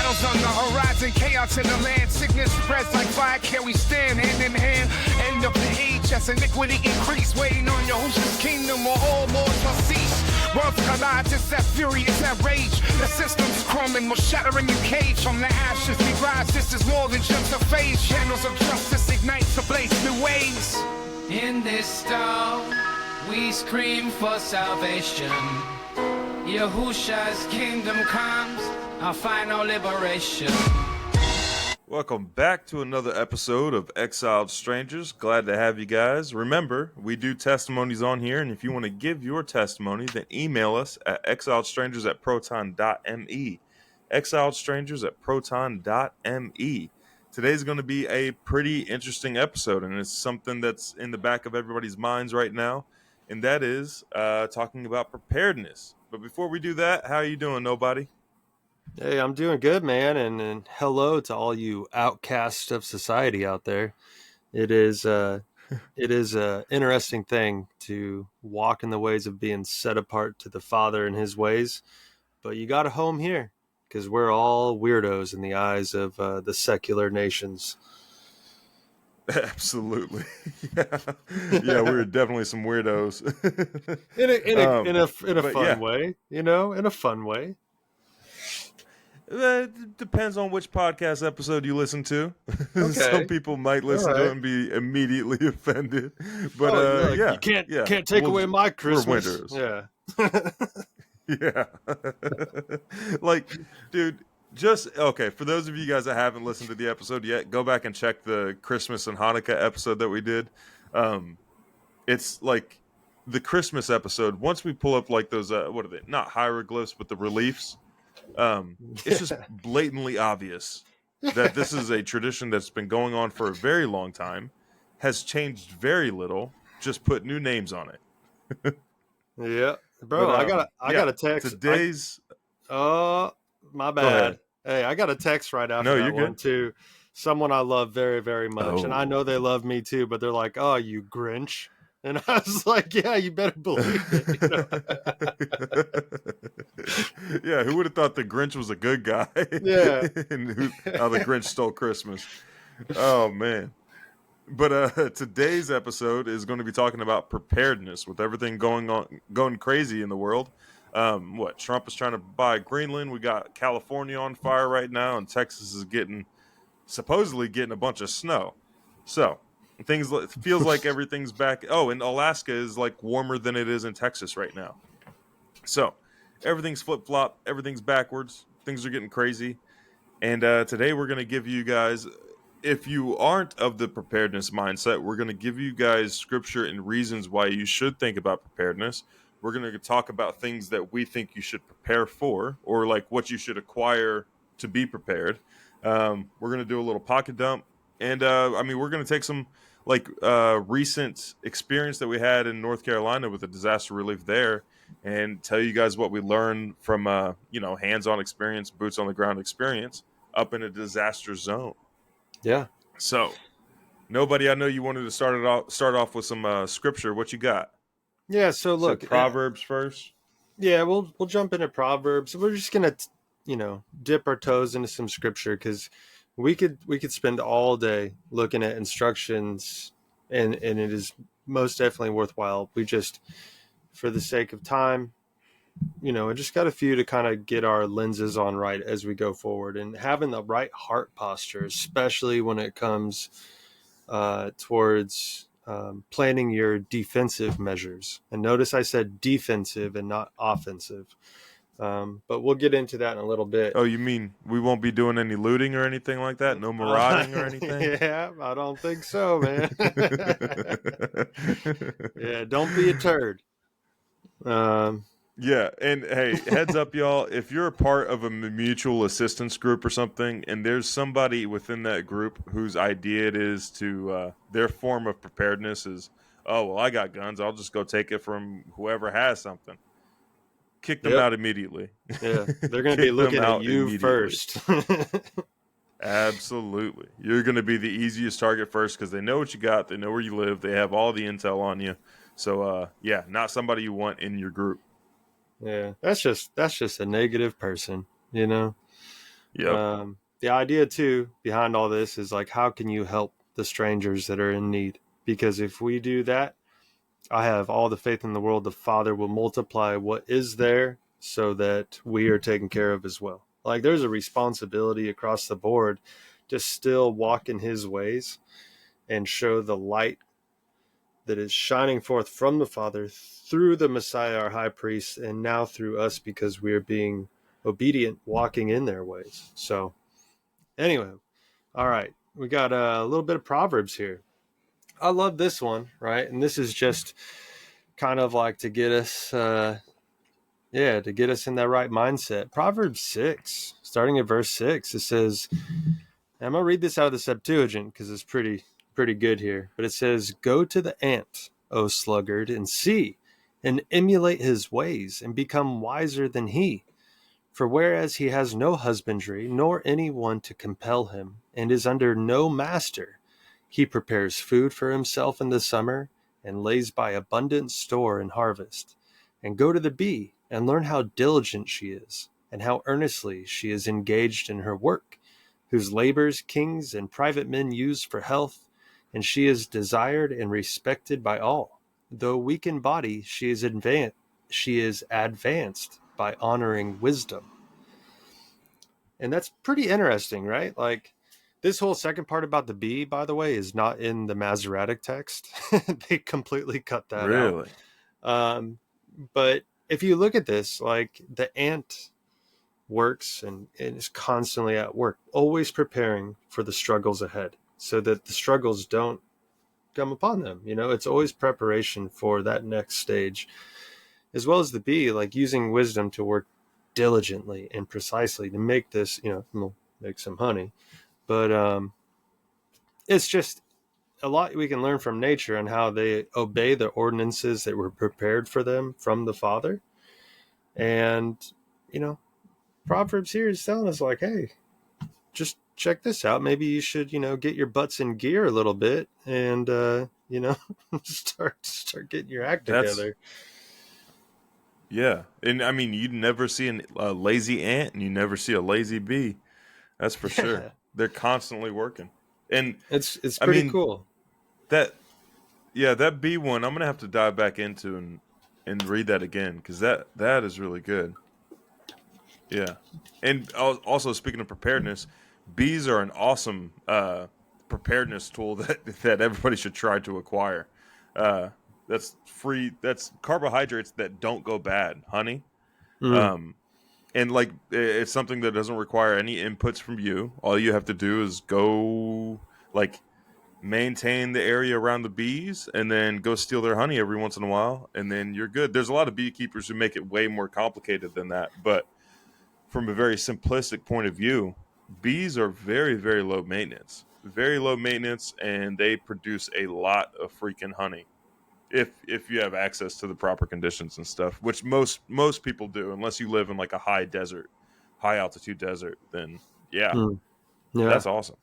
Battles on the horizon, chaos in the land. Sickness spreads like fire, can we stand hand in hand? End of the age as iniquity increase. Waiting on Yahushua's kingdom or all wars will cease. Worlds collide, it's that fury, it's that rage. The system's crumbling, we're shattering you cage. From the ashes we rise, this is more than just a phase. Channels of justice ignite to blaze new ways. In this storm, we scream for salvation. Yahushua's kingdom comes, our final liberation. Welcome back to another episode of Exiled Strangers. Glad to have you guys. Remember, we do testimonies on here, and if you want to give your testimony, then email us at exiledstrangers@proton.me. exiledstrangers@proton.me. Today's going to be a pretty interesting episode, and it's something that's in the back of everybody's minds right now, and that is talking about preparedness. But before we do that, how are you doing, Nobody? Hey, I'm doing good, man, and hello to all you outcasts of society out there. It is a interesting thing to walk in the ways of being set apart to the Father and His ways, but you got a home here because we're all weirdos in the eyes of the secular nations. Absolutely, yeah, we're definitely some weirdos. in a fun way, in a fun way. It depends on which podcast episode you listen to. Okay. Some people might listen to it and be immediately offended, but you can't take away my Christmas. We're winters. Yeah. Yeah. Like, dude, just okay. For those of you guys that haven't listened to the episode yet, go back and check the Christmas and Hanukkah episode that we did. It's like the Christmas episode. Once we pull up like those, what are they? Not hieroglyphs, but the reliefs. It's just blatantly obvious that this is a tradition that's been going on for a very long time, has changed very little, just put new names on it. Yeah, bro, but, I got a text. Today's my bad. Hey, I got a text right after that one too. Someone I love very, very much, and I know they love me too, but they're like, "Oh, you Grinch." And I was like, yeah, you better believe it. Yeah, who would have thought the Grinch was a good guy? Yeah. And how the Grinch stole Christmas. Oh, man. But today's episode is going to be talking about preparedness with everything going crazy in the world. Trump is trying to buy Greenland. We got California on fire right now, and Texas is supposedly getting a bunch of snow. So it feels like everything's back. Oh, and Alaska is like warmer than it is in Texas right now. So everything's flip-flop. Everything's backwards. Things are getting crazy. And today we're going to give you guys, if you aren't of the preparedness mindset, we're going to give you guys scripture and reasons why you should think about preparedness. We're going to talk about things that we think you should prepare for, or like what you should acquire to be prepared. We're going to do a little pocket dump. And we're going to take some recent experience that we had in North Carolina with the disaster relief there, and tell you guys what we learned from hands-on experience, boots on the ground experience up in a disaster zone. Yeah. So, Nobody, I know you wanted to start off with some scripture. What you got? Yeah. So look, Proverbs first. Yeah, we'll jump into Proverbs. We're just gonna dip our toes into some scripture because we could spend all day looking at instructions, and it is most definitely worthwhile. We just, for the sake of time, I just got a few to kind of get our lenses on right as we go forward, and having the right heart posture, especially when it comes towards planning your defensive measures. And notice I said defensive and not offensive. But we'll get into that in a little bit. Oh, you mean we won't be doing any looting or anything like that? No marauding or anything? Yeah, I don't think so, man. Yeah, don't be a turd. Yeah, and hey, heads up, y'all. If you're a part of a mutual assistance group or something, and there's somebody within that group whose idea it is to, their form of preparedness is, oh, well, I got guns. I'll just go take it from whoever has something. Kick them out immediately. Yeah, they're going to be looking at you first. Absolutely. You're going to be the easiest target first because they know what you got. They know where you live. They have all the intel on you. So, yeah, not somebody you want in your group. Yeah, that's just a negative person, Yep. The idea too behind all this is like, how can you help the strangers that are in need? Because if we do that, I have all the faith in the world the Father will multiply what is there so that we are taken care of as well. Like, there's a responsibility across the board to still walk in his ways and show the light that is shining forth from the Father through the Messiah, our high priest, and now through us because we are being obedient, walking in their ways. So, anyway, all right, we got a little bit of Proverbs here. I love this one, right? And this is just kind of like to get us, to get us in that right mindset. Proverbs 6, starting at verse 6, it says, I'm going to read this out of the Septuagint because it's pretty good here. But it says, "Go to the ant, O sluggard, and see, and emulate his ways, and become wiser than he. For whereas he has no husbandry, nor any one to compel him, and is under no master, he prepares food for himself in the summer, and lays by abundant store in harvest. And go to the bee, and learn how diligent she is, and how earnestly she is engaged in her work, whose labors kings and private men use for health, and she is desired and respected by all. Though weak in body, she is advanced by honoring wisdom." And that's pretty interesting, right? Like, this whole second part about the bee, by the way, is not in the Masoretic text. They completely cut that out. Really? But if you look at this, like, the ant works and is constantly at work, always preparing for the struggles ahead so that the struggles don't come upon them. It's always preparation for that next stage, as well as the bee, like using wisdom to work diligently and precisely to make this, make some honey. But it's just a lot we can learn from nature and how they obey the ordinances that were prepared for them from the Father. And, Proverbs here is telling us, like, hey, just check this out. Maybe you should, get your butts in gear a little bit and, start getting your act together. Yeah. And I mean, you never see a lazy ant and you never see a lazy bee. That's for sure. They're constantly working. And it's pretty cool. That bee one, I'm going to have to dive back into and read that again because that is really good. Yeah. And also, speaking of preparedness, bees are an awesome preparedness tool that everybody should try to acquire. That's free. That's carbohydrates that don't go bad. Honey. And like, it's something that doesn't require any inputs from you. All you have to do is go, like, maintain the area around the bees and then go steal their honey every once in a while. And then you're good. There's a lot of beekeepers who make it way more complicated than that. But from a very simplistic point of view, bees are very, very low maintenance. Very low maintenance, and they produce a lot of freaking honey. If you have access to the proper conditions and stuff, which most people do, unless you live in like a high altitude desert, then yeah, that's awesome.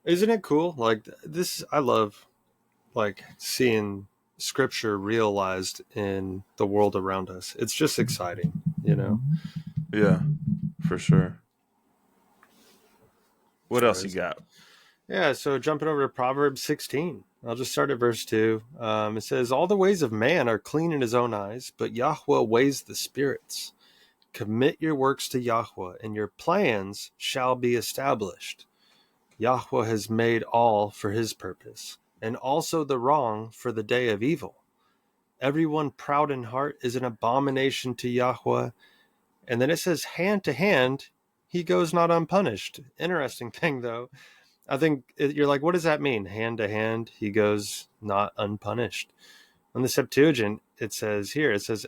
Isn't it cool? Like, this, I love, like, seeing scripture realized in the world around us. It's just exciting, Yeah, for sure. What else you got? Yeah, so jumping over to Proverbs 16. I'll just start at verse 2. It says, "All the ways of man are clean in his own eyes, but Yahweh weighs the spirits. Commit your works to Yahweh, and your plans shall be established. Yahweh has made all for his purpose, and also the wrong for the day of evil. Everyone proud in heart is an abomination to Yahweh." And then it says, "Hand to hand, he goes not unpunished." Interesting thing, though. I think you're like, what does that mean? Hand to hand, he goes not unpunished. On the Septuagint, it says,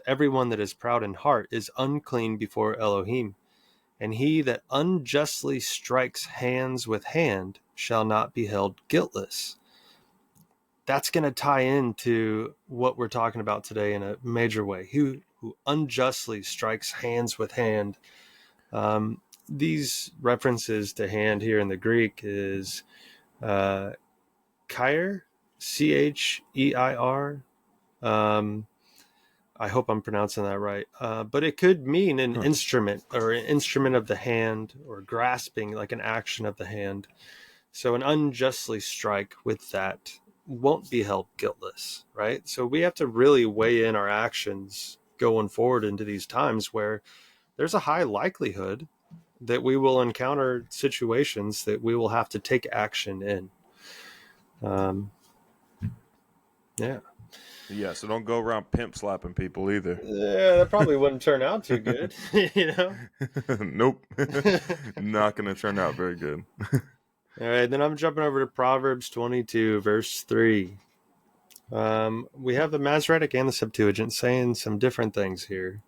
"Everyone that is proud in heart is unclean before Elohim. And he that unjustly strikes hands with hand shall not be held guiltless." That's going to tie into what we're talking about today in a major way. Who unjustly strikes hands with hand. These references to hand here in the Greek is Chair, Cheir. I hope I'm pronouncing that right. But it could mean an instrument, or an instrument of the hand, or grasping, like an action of the hand. So an unjustly strike with that won't be held guiltless, right? So we have to really weigh in our actions going forward into these times where there's a high likelihood that we will encounter situations that we will have to take action in. Yeah. Yeah, so don't go around pimp slapping people either. Yeah, that probably wouldn't turn out too good, you know? Nope. Not going to turn out very good. All right, then I'm jumping over to Proverbs 22, verse 3. We have the Masoretic and the Septuagint saying some different things here.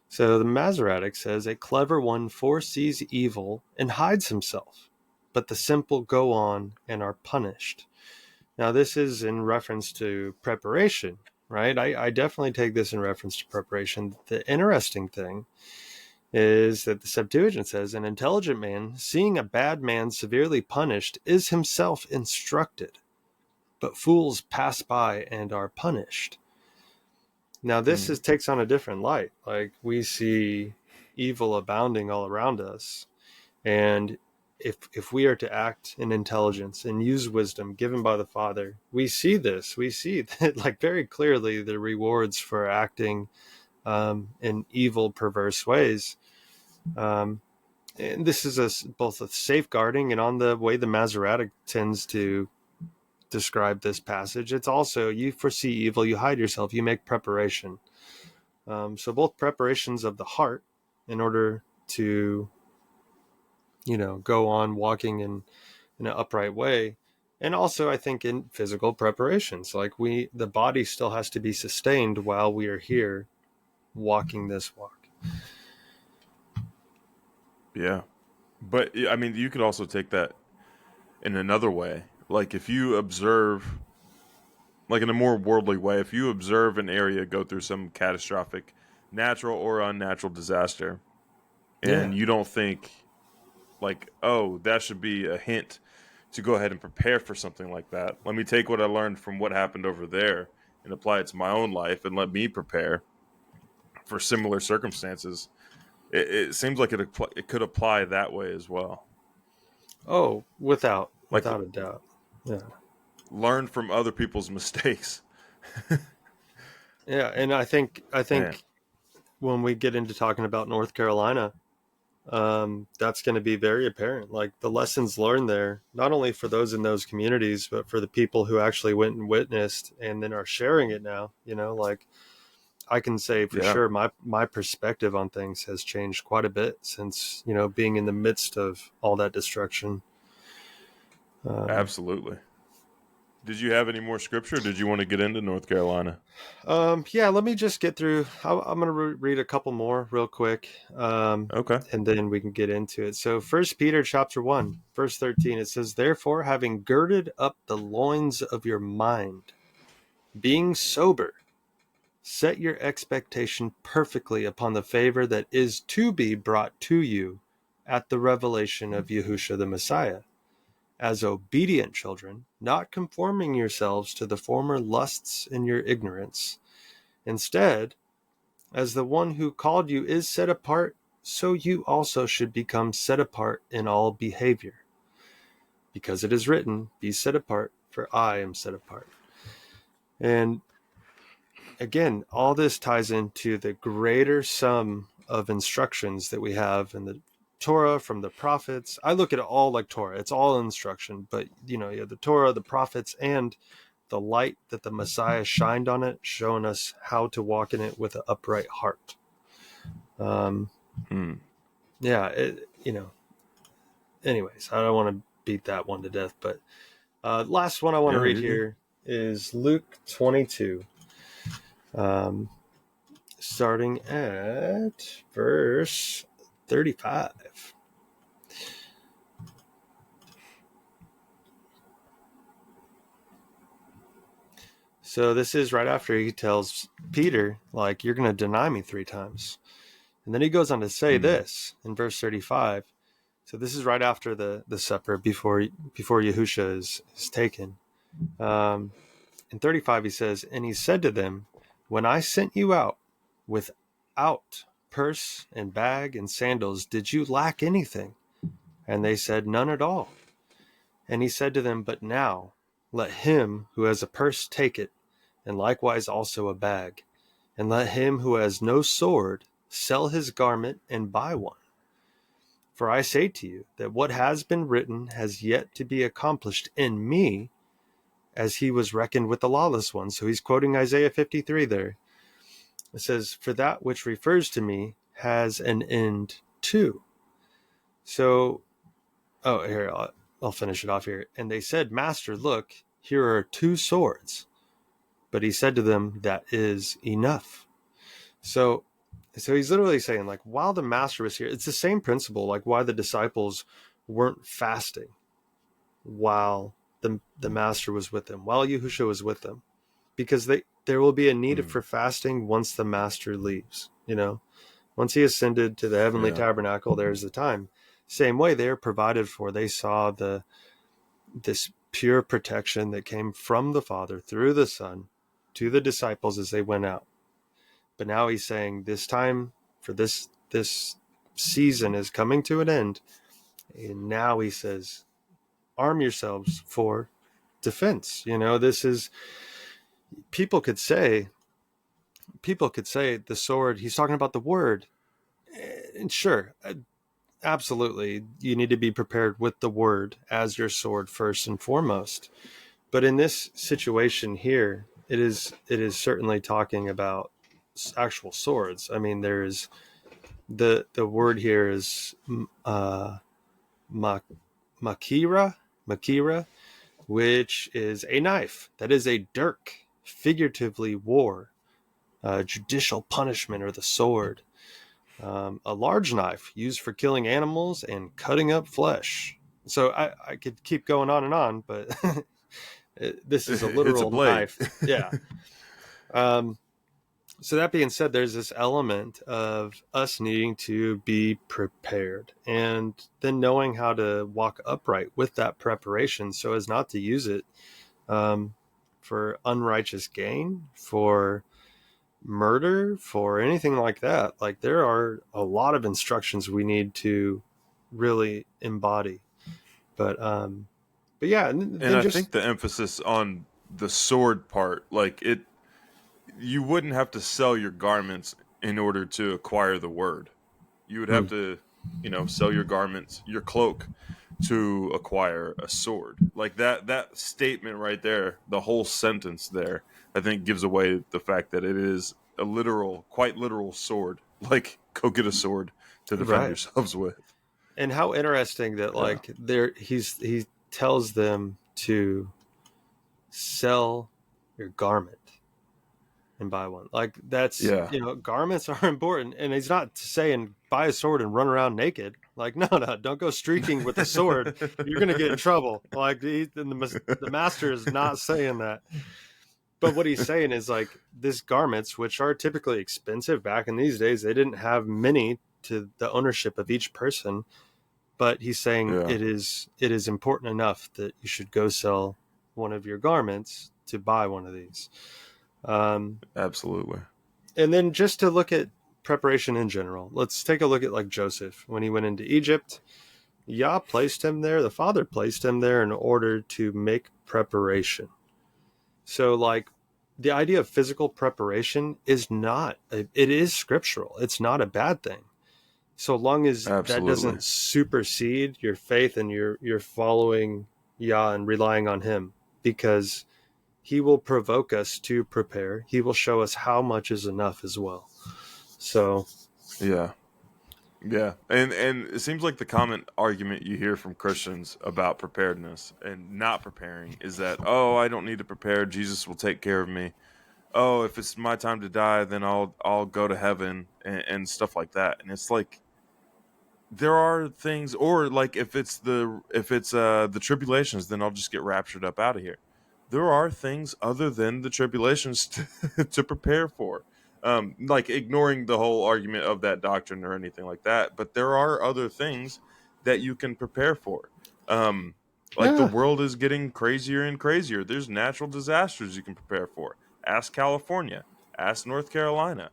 So the Masoretic says, a clever one foresees evil and hides himself, but the simple go on and are punished. Now, this is in reference to preparation, right? I definitely take this in reference to preparation. The interesting thing is that the Septuagint says, an intelligent man, seeing a bad man severely punished, is himself instructed, but fools pass by and are punished. Now, this takes on a different light. Like, we see evil abounding all around us, and if we are to act in intelligence and use wisdom given by the Father, we see this. We see that, like, very clearly the rewards for acting in evil, perverse ways. And this is both a safeguarding, and on the way the Masoretic tends to describe this passage, it's also, you foresee evil, you hide yourself, you make preparation. So both preparations of the heart in order to, go on walking in an upright way, and also I think in physical preparations, like the body still has to be sustained while we are here walking this walk. Yeah. But I mean, you could also take that in another way. Like, if you observe, like in a more worldly way, if you observe an area go through some catastrophic natural or unnatural disaster, and you don't think, like, oh, that should be a hint to go ahead and prepare for something like that. Let me take what I learned from what happened over there and apply it to my own life, and let me prepare for similar circumstances. It seems like it could apply that way as well. Oh, without a doubt. Yeah. Learn from other people's mistakes. Yeah, and I think Man. when we get into talking about North Carolina, that's going to be very apparent. Like, the lessons learned there, not only for those in those communities, but for the people who actually went and witnessed and then are sharing it now. Like, I can say for sure my perspective on things has changed quite a bit since, being in the midst of all that destruction. Absolutely. Did you have any more scripture? Or did you want to get into North Carolina? Yeah, let me just get through. I'm going to read a couple more real quick. Okay. And then we can get into it. So 1 Peter chapter 1, verse 13, it says, therefore, having girded up the loins of your mind, being sober, set your expectation perfectly upon the favor that is to be brought to you at the revelation of Yahushua the Messiah. As obedient children, not conforming yourselves to the former lusts in your ignorance. Instead, as the one who called you is set apart, so you also should become set apart in all behavior. Because it is written, be set apart, for I am set apart. And again, all this ties into the greater sum of instructions that we have in the Torah, from the prophets. I look at it all like Torah. It's all instruction, but you have the Torah, the prophets, and the light that the Messiah shined on it, showing us how to walk in it with an upright heart. Yeah, anyways, I don't want to beat that one to death, but last one I want to read here is Luke 22, starting at verse 35. So this is right after he tells Peter, like, you're going to deny me 3 times. And then he goes on to say this in verse 35. So this is right after the supper, before Yahushua is taken. In 35, he says, and he said to them, when I sent you out without purse and bag and sandals, did you lack anything? And they said, none at all. And he said to them, but now let him who has a purse take it, and likewise also a bag. And let him who has no sword sell his garment and buy one. For I say to you that what has been written has yet to be accomplished in me, as he was reckoned with the lawless one. So he's quoting Isaiah 53 there. It says, for that which refers to me has an end too. So, here, I'll finish it off here. And they said, Master, look, here are 2 swords. But he said to them, that is enough. So he's literally saying, like, while the master was here, it's the same principle, like why the disciples weren't fasting while the master was with them, while Yahushua was with them, because there will be a need for fasting once the master leaves. Once he ascended to the heavenly tabernacle, there's the time. Same way they're provided for. They saw this pure protection that came from the Father through the Son to the disciples as they went out. But now he's saying this time for this season is coming to an end. And now he says, arm yourselves for defense. This is, people could say the sword, he's talking about the word. And sure, absolutely, you need to be prepared with the word as your sword first and foremost. But in this situation here, it is certainly talking about actual swords. I mean, there's the word here is makira, which is a knife. That is a dirk, figuratively war, judicial punishment, or the sword. A large knife used for killing animals and cutting up flesh. So I could keep going on and on, but this is a literal knife. Yeah. So that being said, there's this element of us needing to be prepared, and then knowing how to walk upright with that preparation so as not to use it for unrighteous gain, for murder, for anything like that. Like, there are a lot of instructions we need to really embody. But yeah. And I think the emphasis on the sword part, like you wouldn't have to sell your garments in order to acquire the word. You would have to, sell your garments, your cloak, to acquire a sword. Like that statement right there, the whole sentence there, I think gives away the fact that it is a quite literal sword. Like, go get a sword to defend yourselves with. And how interesting that he tells them to sell your garment and buy one. Like, that's, garments are important. And he's not saying buy a sword and run around naked. Like, no, don't go streaking with a sword. You're going to get in trouble. Like, the master is not saying that. But what he's saying is, like, these garments, which are typically expensive back in these days, they didn't have many to the ownership of each person. But he's saying it is important enough that you should go sell one of your garments to buy one of these. Absolutely. And then just to look at preparation in general, let's take a look at, like, Joseph. When he went into Egypt, Yah placed him there. The Father placed him there in order to make preparation. So, like, the idea of physical preparation is it is scriptural. It's not a bad thing. So long as that doesn't supersede your faith and you're following Yah and relying on him, because he will provoke us to prepare. He will show us how much is enough as well. So, yeah. And it seems like the common argument you hear from Christians about preparedness and not preparing is that, I don't need to prepare. Jesus will take care of me. If it's my time to die, then I'll go to heaven and stuff like that. And it's like, there are things, or like if it's the tribulations, then I'll just get raptured up out of here. There are things other than the tribulations to prepare for. Like, ignoring the whole argument of that doctrine or anything like that, but there are other things that you can prepare for. The world is getting crazier and crazier. There's natural disasters you can prepare for. Ask California. Ask North Carolina.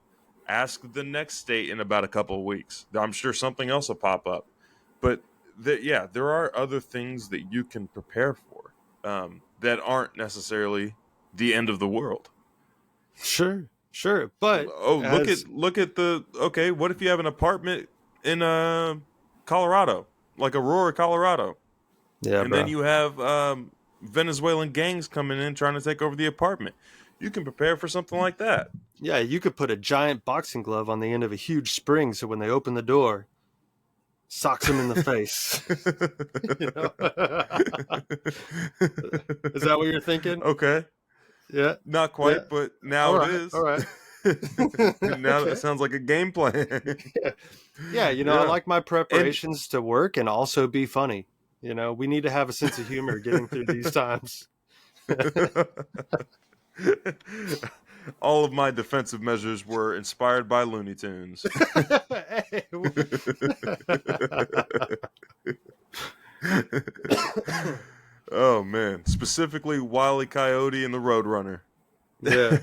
Ask the next state in about a couple of weeks. I'm sure something else will pop up. But there are other things that you can prepare for that aren't necessarily the end of the world. Sure, sure. But Oh, as look at the okay. What if you have an apartment in Colorado, like Aurora, Colorado, yeah, and then bro. you have Venezuelan gangs coming in trying to take over the apartment? You can prepare for something like that. Yeah, you could put a giant boxing glove on the end of a huge spring, so when they open the door, socks them in the face. You know? Is that what you're thinking? Okay, Yeah, not yeah. quite, but now All it right, all is. right. Now that Okay. sounds like a game plan. Yeah, I Yeah, like my and preparations to work and also be funny. We need to have a sense of humor getting through these times. all of my defensive measures were inspired by Looney Tunes. Hey. Oh man, specifically Wile E. Coyote and the Roadrunner. Yeah.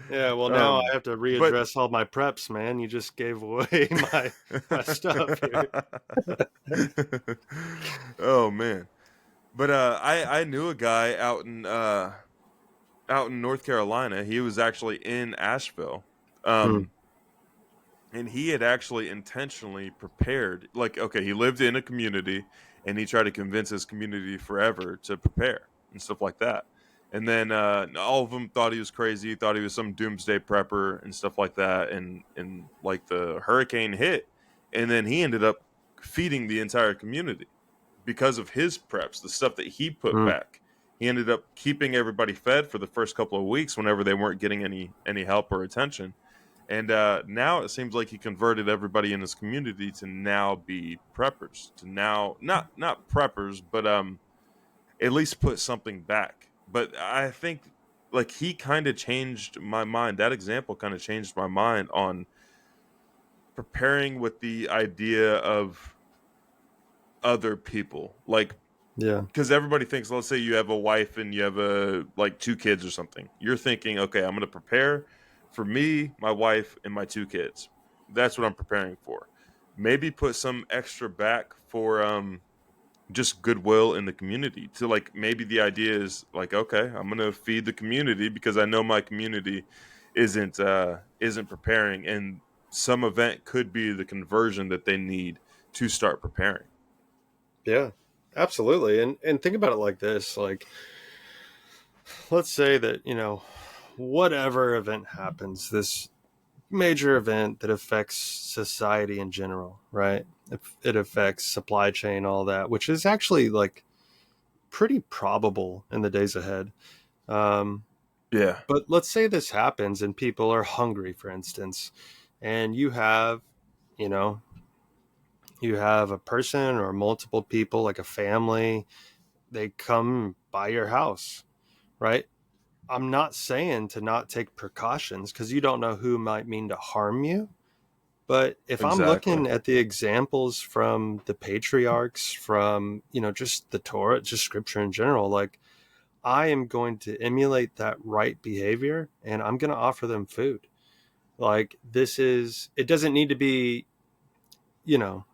Yeah, well now I um, have to but readdress all my preps, man. You just gave away my stuff here. oh man, but I knew a guy out in North Carolina. He was actually in Asheville. Hmm. And he had actually intentionally prepared, like, okay, he lived in a community and he tried to convince his community forever to prepare and stuff like that. And then all of them thought he was crazy, thought he was some doomsday prepper and stuff like that. And like the hurricane hit, and then he ended up feeding the entire community because of his preps, the stuff that he put Hmm. back. He ended up keeping everybody fed for the first couple of weeks whenever they weren't getting any help or attention. And now it seems like he converted everybody in his community to now be preppers, to now not preppers, but at least put something back. But I think like he kind of changed my mind. That example kind of changed my mind on preparing with the idea of other people. Like Yeah. because everybody thinks, let's say you have a wife and you have like two kids or something. You're thinking, okay, I'm going to prepare for me, my wife, and my two kids. That's what I'm preparing for. Maybe put some extra back for just goodwill in the community. To like maybe the idea is like, okay, I'm going to feed the community because I know my community isn't preparing, and some event could be the conversion that they need to start preparing. Yeah. Absolutely. And think about it like this, like let's say that, whatever event happens, this major event that affects society in general, right? It affects supply chain, all that, which is actually like pretty probable in the days ahead. Um, Yeah, but let's say this happens and people are hungry, for instance, and you know, you have a person or multiple people, like a family, they come by your house, right? I'm not saying to not take precautions because you don't know who might mean to harm you. But if I'm exactly. looking at the examples from the patriarchs, from, just the Torah, just scripture in general, like I am going to emulate that right behavior and I'm going to offer them food. Like it doesn't need to be, you know,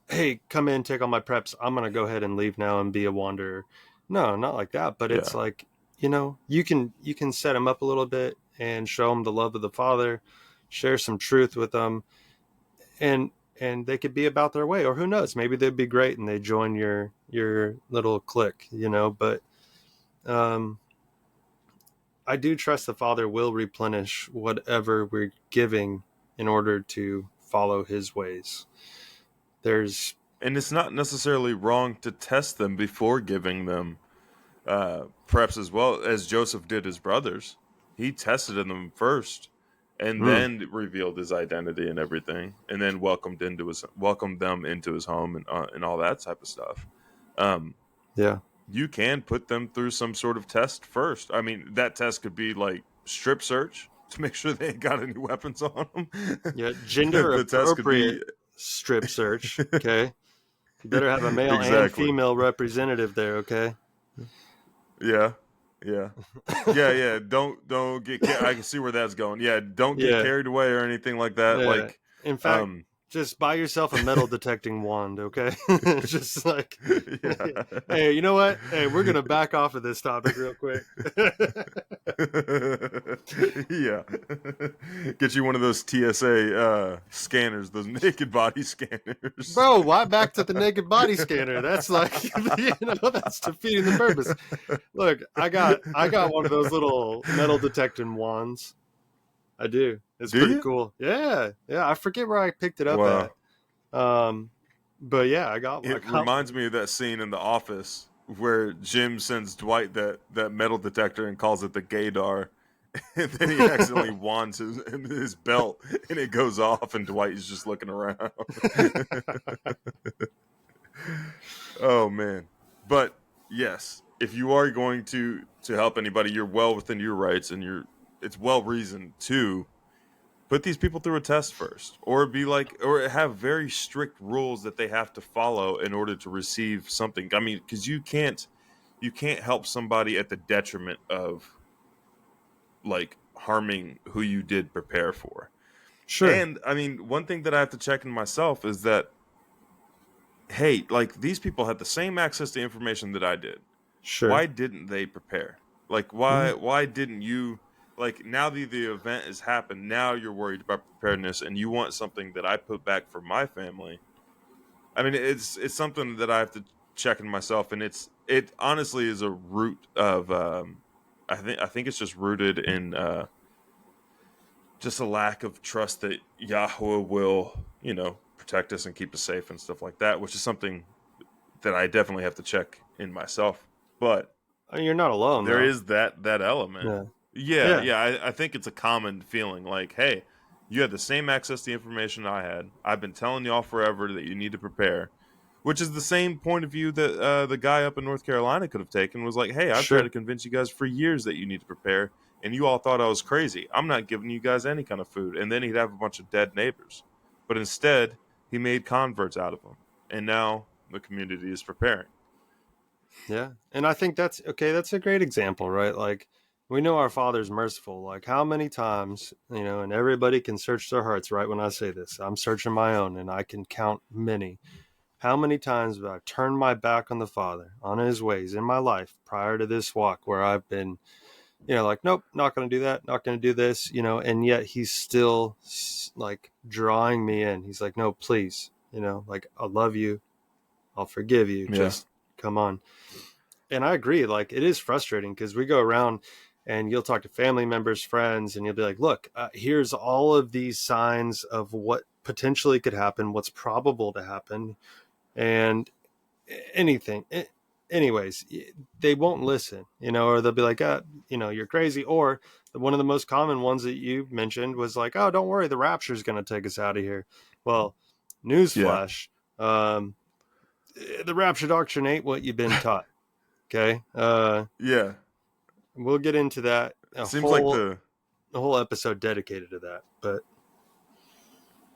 hey, come in, take all my preps. I'm going to go ahead and leave now and be a wanderer. No, not like that. But Yeah. it's like, you can set them up a little bit and show them the love of the Father, share some truth with them, and they could be about their way, or who knows, maybe they'd be great and they join your little clique, but um I do trust the Father will replenish whatever we're giving in order to follow his ways. There's And it's not necessarily wrong to test them before giving them preps, as well as Joseph did his brothers. He tested them first and mm, then revealed his identity and everything, and then welcomed them into his home and all that type of stuff. Um, yeah, you can put them through some sort of test first. I mean, that test could be like strip search to make sure they ain't got any weapons on them. yeah, gender The test could be appropriate strip search. Okay, you better have a male and exactly. female representative there. Okay. Yeah. Yeah. Yeah. Don't get. I can see where that's going. Yeah. Don't get Yeah, carried away or anything like that. yeah. Like, In fact, um, just buy yourself a metal detecting wand, okay? It's just like, yeah. hey, you know what? Hey, we're gonna back off of this topic real quick. Yeah. Get you one of those TSA scanners, those naked body scanners. Bro, why back to the naked body scanner? That's like, that's defeating the purpose. Look, I got one of those little metal detecting wands. I do. It's Do pretty you? cool. Yeah, yeah. I forget where I picked it up Wow. at. But yeah, I got It reminds one. me of that scene in The Office where Jim sends Dwight that metal detector and calls it the gaydar. And then he accidentally wands his belt and it goes off and Dwight is just looking around. Oh man. But yes, if you are going to help anybody, you're well within your rights and it's well reasoned to put these people through a test first or be like or have very strict rules that they have to follow in order to receive something. I mean, cuz you can't help somebody at the detriment of like harming who you did prepare for. Sure, And I mean, one thing that I have to check in myself is that hey, like these people had the same access to information that I did. sure. Why didn't they prepare? Like Mhm. why didn't you like now that the event has happened, now you're worried about preparedness and you want something that I put back for my family. I mean, it's something that I have to check in myself and it honestly is a root of I think it's just rooted in just a lack of trust that Yahweh will, protect us and keep us safe and stuff like that, which is something that I definitely have to check in myself. But You're not alone there though. is that element. Yeah, Yeah, yeah, yeah. I think it's a common feeling like, hey, you had the same access to the information I had. I've been telling y'all forever that you need to prepare, which is the same point of view that the guy up in North Carolina could have taken. Was like, hey, I've tried to sure. convince you guys for years that you need to prepare, and you all thought I was crazy. I'm not giving you guys any kind of food, and then he'd have a bunch of dead neighbors. But instead, he made converts out of them, and now the community is preparing. Yeah, and I think that's okay. That's a great example, right? Like we know our Father's merciful. Like how many times, and everybody can search their hearts. Right when I say this, I'm searching my own, and I can count many. How many times have I turned my back on the Father, on His ways in my life prior to this walk, where I've been, like, nope, not going to do that, not going to do this, and yet He's still like drawing me in. He's like, no, please, like I love you, I'll forgive you, Yeah, just come on. And I agree, like it is frustrating because we go around and you'll talk to family members, friends, and you'll be like, look, here's all of these signs of what potentially could happen, what's probable to happen, and anything. Anyways, they won't listen, or they'll be like, you're crazy. Or one of the most common ones that you mentioned was like, oh, don't worry, the rapture is going to take us out of here. Well, yeah, newsflash, the rapture doctrine ain't what you've been taught. Okay. yeah. We'll get into that. A Seems like whole the a whole episode dedicated to that. But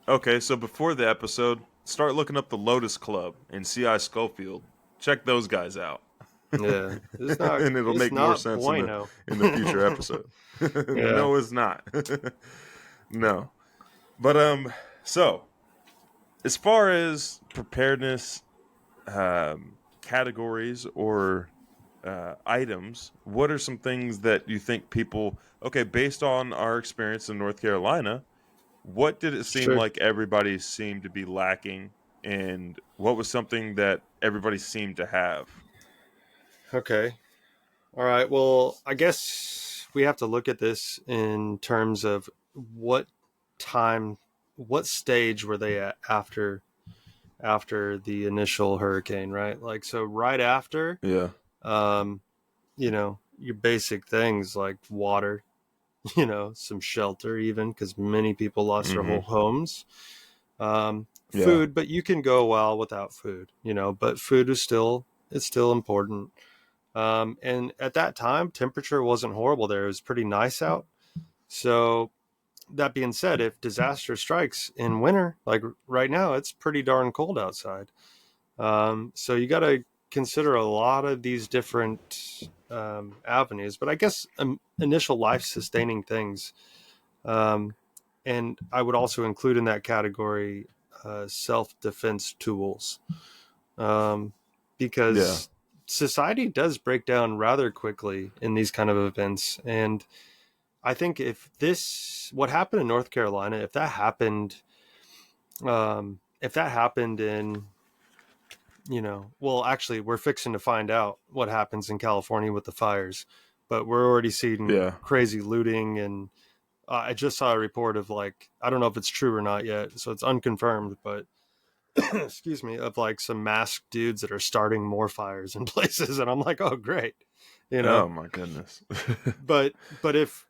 okay. So before the episode, start looking up the Lotus Club and C.I. Schofield. Check those guys out, yeah, and it'll it's make more not sense in the bueno. future episode. Yeah, No, it's not. No, but so as far as preparedness categories or items, what are some things that you think people, okay, based on our experience in North Carolina, what did it seem sure. like everybody seemed to be lacking, and what was something that everybody seemed to have? Okay. All right. Well, I guess we have to look at this in terms of what time, what stage were they at after the initial hurricane, right? Like so right after, Yeah. um, your basic things like water, some shelter, even because many people lost their whole Mm-hmm. homes. Yeah. Food, but you can go a while without food, but food is still important. And at that time, temperature wasn't horrible there. It was pretty nice out. So that being said, if disaster strikes in winter, like right now, it's pretty darn cold outside. So you got to consider a lot of these different avenues, but I guess initial life sustaining things. And I would also include in that category self-defense tools, because society does break down rather quickly in these kind of events. And I think what happened in North Carolina, if that happened in, well, actually, we're fixing to find out what happens in California with the fires, but we're already seeing crazy looting. And I just saw a report of like, I don't know if it's true or not yet, so it's unconfirmed, but excuse me, of like some masked dudes that are starting more fires in places. And I'm like, oh, great. Oh my goodness. but if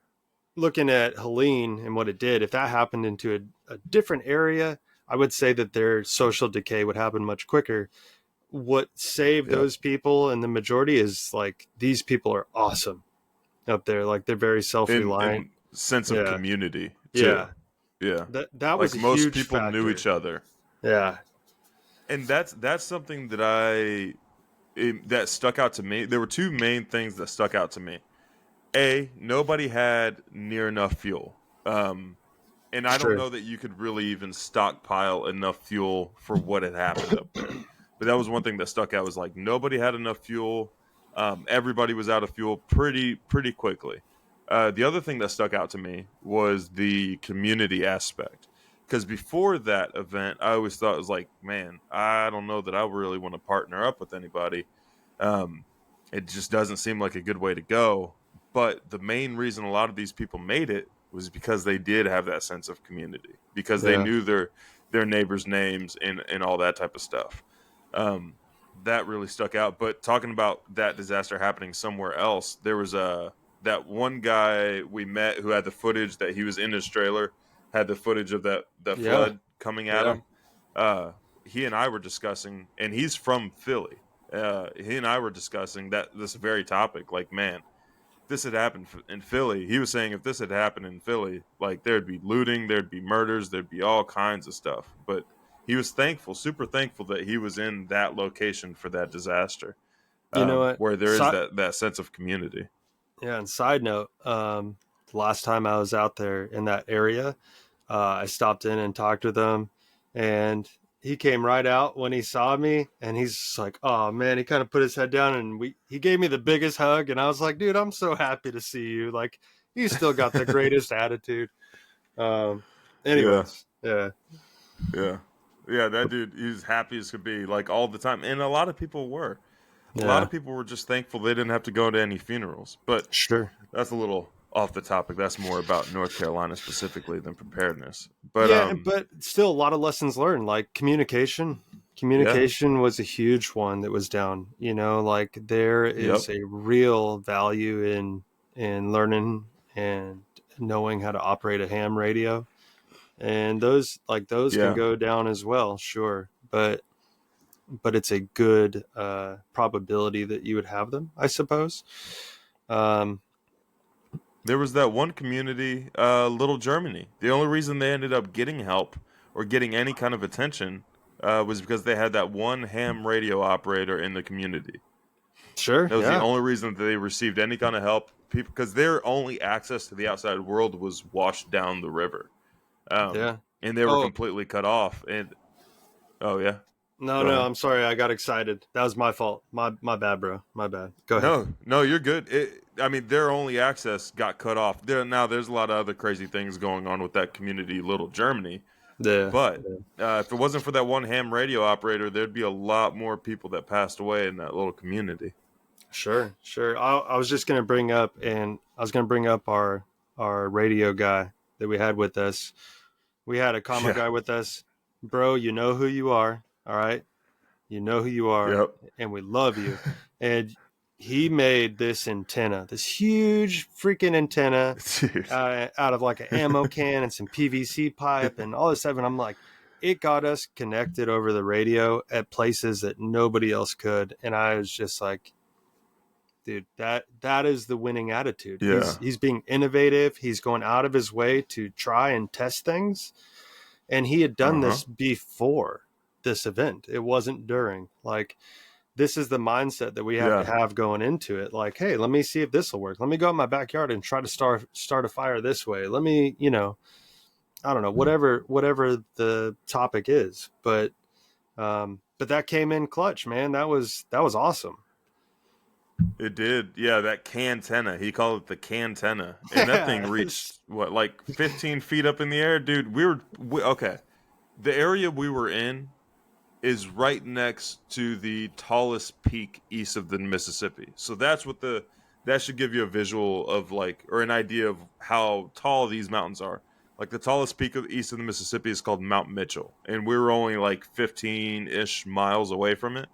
looking at Helene and what it did, if that happened into a different area, I would say that their social decay would happen much quicker. What saved those people, and the majority, is like, these people are awesome up there. Like, they're very self-reliant. Sense of community too. Yeah. That was like a most huge people factor. knew each other. Yeah. And that's something that that stuck out to me. There were two main things that stuck out to me. Nobody had near enough fuel. And I don't know that you could really even stockpile enough fuel for what had happened up there. But that was one thing that stuck out, was like, nobody had enough fuel. Everybody was out of fuel pretty quickly. The other thing that stuck out to me was the community aspect. Because before that event, I always thought it was like, man, I don't know that I really want to partner up with anybody. It just doesn't seem like a good way to go. But the main reason a lot of these people made it was because they did have that sense of community, because they knew their neighbors' names and all that type of stuff. That really stuck out. But talking about that disaster happening somewhere else, there was that one guy we met who had the footage that he was in his trailer, had the footage of that flood coming at him. He and I were discussing, and he's from Philly. He and I were discussing this very topic. Like, man, if this had happened in Philly, he was saying if this had happened in Philly, like, there'd be looting, there'd be murders, there'd be all kinds of stuff. But he was super thankful that he was in that location for that disaster. You know what? Where there is that sense of community. Yeah, and side note, the last time I was out there in that area, I stopped in and talked with him, and he came right out when he saw me, and he's just like, oh man, he kind of put his head down, and he gave me the biggest hug, and I was like, dude, I'm so happy to see you. Like, you still got the greatest attitude. Anyways, yeah, that dude, he's happy as could be, like, all the time, and a lot of people were. A lot of people were just thankful they didn't have to go to any funerals. But sure, that's a little off the topic. That's more about North Carolina specifically than preparedness. But but still a lot of lessons learned, like communication. Communication was a huge one that was down. Like, there is a real value in learning and knowing how to operate a ham radio, and those can go down as well. Sure, but it's a good probability that you would have them, I suppose. There was that one community, Little Germany. The only reason they ended up getting help or getting any kind of attention was because they had that one ham radio operator in the community. Sure. That was the only reason that they received any kind of help, because their only access to the outside world was washed down the river. And they were completely cut off. And No, I'm sorry. I got excited. That was my fault. My bad, bro. My bad. Go ahead. No, you're good. Their only access got cut off. There's a lot of other crazy things going on with that community, Little Germany. Yeah. But if it wasn't for that one ham radio operator, there'd be a lot more people that passed away in that little community. Sure. I was just going to bring up, our radio guy that we had with us. We had a comma guy with us. Bro, you know who you are. All right. You know who you are, and we love you. And he made this antenna, this huge freaking antenna out of like an ammo can and some PVC pipe and all this stuff. And I'm like, it got us connected over the radio at places that nobody else could. And I was just like, dude, that is the winning attitude. Yeah. He's being innovative. He's going out of his way to try and test things. And he had done this before this event. It wasn't during. Like, this is the mindset that we have to have going into it. Like, hey, let me see if this will work. Let me go in my backyard and try to start a fire this way. Let me, I don't know, whatever the topic is. But that came in clutch, man. That was awesome. It did. Yeah, that cantenna. He called it the cantenna. And that thing reached, what, like 15 feet up in the air? Dude, okay. The area we were in is right next to the tallest peak east of the Mississippi. So that should give you a visual of like, or an idea of how tall these mountains are. Like the tallest peak east of the Mississippi is called Mount Mitchell. And we were only like 15-ish miles away from it.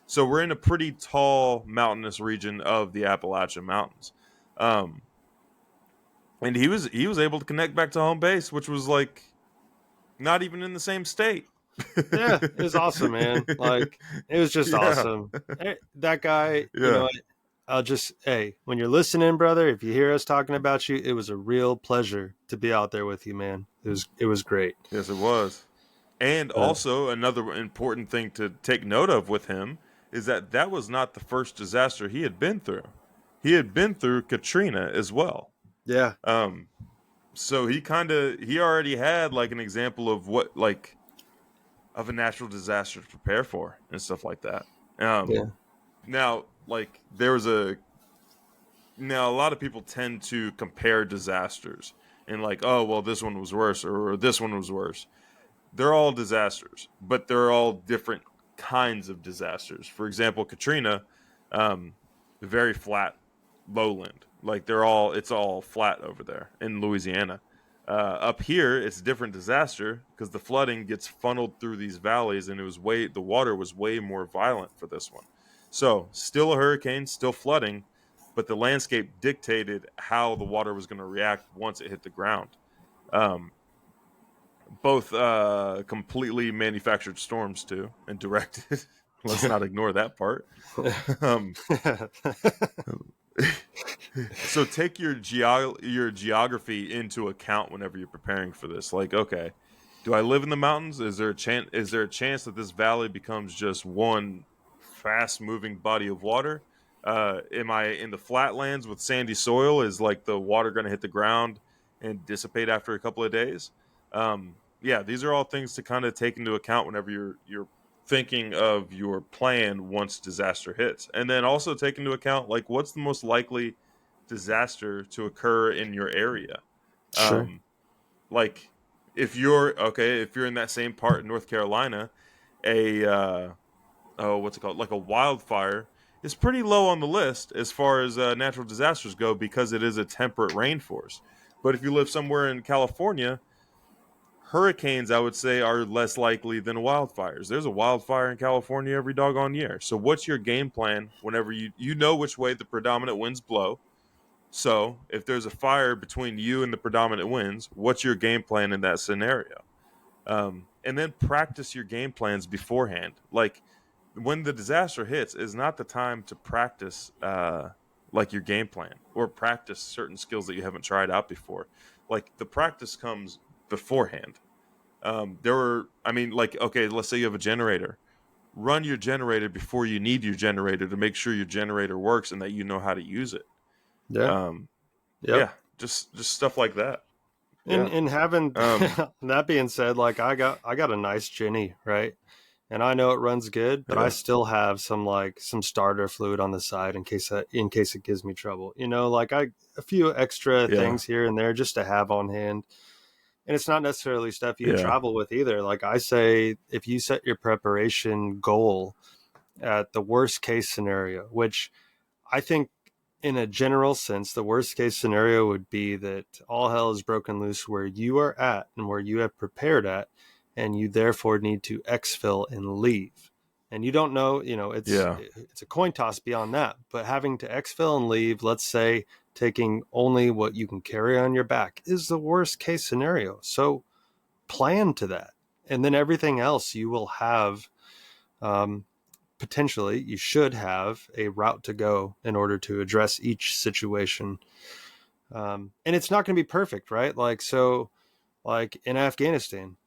So we're in a pretty tall mountainous region of the Appalachian Mountains. And he was able to connect back to home base, which was like not even in the same state. Yeah, it was awesome, man. Like, it was just awesome. That guy, when you're listening, brother, if you hear us talking about you, it was a real pleasure to be out there with you, man. It was great. Yes, it was. And also another important thing to take note of with him is that was not the first disaster he had been through. He had been through Katrina as well. Yeah. So he already had like an example of what, like, of a natural disaster to prepare for and stuff like that. Now, like, a lot of people tend to compare disasters and like, oh, well, this one was worse or this one was worse. They're all disasters, but they're all different kinds of disasters. For example, Katrina, very flat lowland. Like it's all flat over there in Louisiana. Up here, it's a different disaster because the flooding gets funneled through these valleys, and the water was way more violent for this one. So, still a hurricane, still flooding, but the landscape dictated how the water was going to react once it hit the ground. Both completely manufactured storms too, and directed. Let's not ignore that part. So take your geography into account whenever you're preparing for this. Like, okay, do I live in the mountains? Is there a chance that this valley becomes just one fast-moving body of water? Am I in the flatlands with sandy soil? Is like the water going to hit the ground and dissipate after a couple of days? These are all things to kind of take into account whenever you're thinking of your plan once disaster hits. And then also take into account, like, what's the most likely disaster to occur in your area? Sure. Like, if you're in that same part in North Carolina, what's it called? Like a wildfire is pretty low on the list as far as natural disasters go because it is a temperate rainforest. But if you live somewhere in California, hurricanes, I would say, are less likely than wildfires. There's a wildfire in California every doggone year. So what's your game plan whenever you know which way the predominant winds blow? So if there's a fire between you and the predominant winds, what's your game plan in that scenario? And then practice your game plans beforehand. Like, when the disaster hits is not the time to practice like your game plan or practice certain skills that you haven't tried out before. Like, the practice comes beforehand. Let's say you have a generator. Run your generator before you need your generator to make sure your generator works and that you know how to use it. Just stuff like that. And having that being said, like, I got a nice Jenny, right? And I know it runs good, but I still have some starter fluid on the side in case it gives me trouble. Like, a few extra things here and there just to have on hand. And it's not necessarily stuff you travel with either. Like, I say, if you set your preparation goal at the worst case scenario, which I think in a general sense, the worst case scenario would be that all hell is broken loose where you are at and where you have prepared at, and you therefore need to exfil and leave. And you don't know, it's a coin toss beyond that. But having to exfil and leave, let's say, taking only what you can carry on your back is the worst case scenario. So plan to that. And then everything else you will have, potentially, you should have a route to go in order to address each situation. And it's not going to be perfect, right? Like in Afghanistan,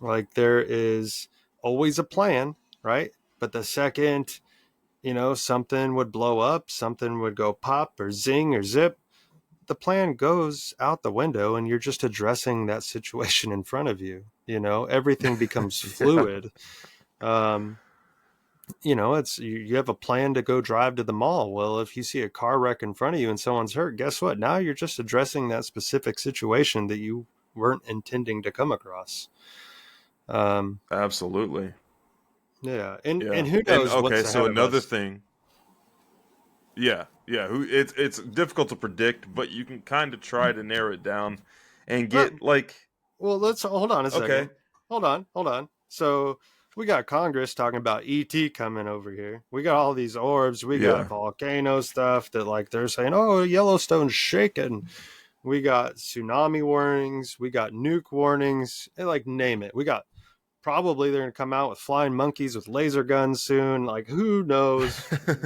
like, there is always a plan, right? But the second something would blow up, something would go pop or zing or zip. The plan goes out the window and you're just addressing that situation in front of you. Everything becomes Yeah. fluid. It's you have a plan to go drive to the mall. Well, if you see a car wreck in front of you and someone's hurt, guess what? Now you're just addressing that specific situation that you weren't intending to come across. Absolutely. Yeah. And Yeah. who And knows okay, what's so ahead of another us. thing. Yeah, yeah. It's difficult to predict, but you can kind of try to narrow it down and Well, get like well, let's hold on a okay, second. Hold on. So we got Congress talking about ET coming over here. We got all these orbs. We got yeah, volcano stuff that like they're saying, oh, Yellowstone's shaking. We got tsunami warnings. We got nuke warnings. And like name it. We got probably they're gonna come out with flying monkeys with laser guns soon. Like who knows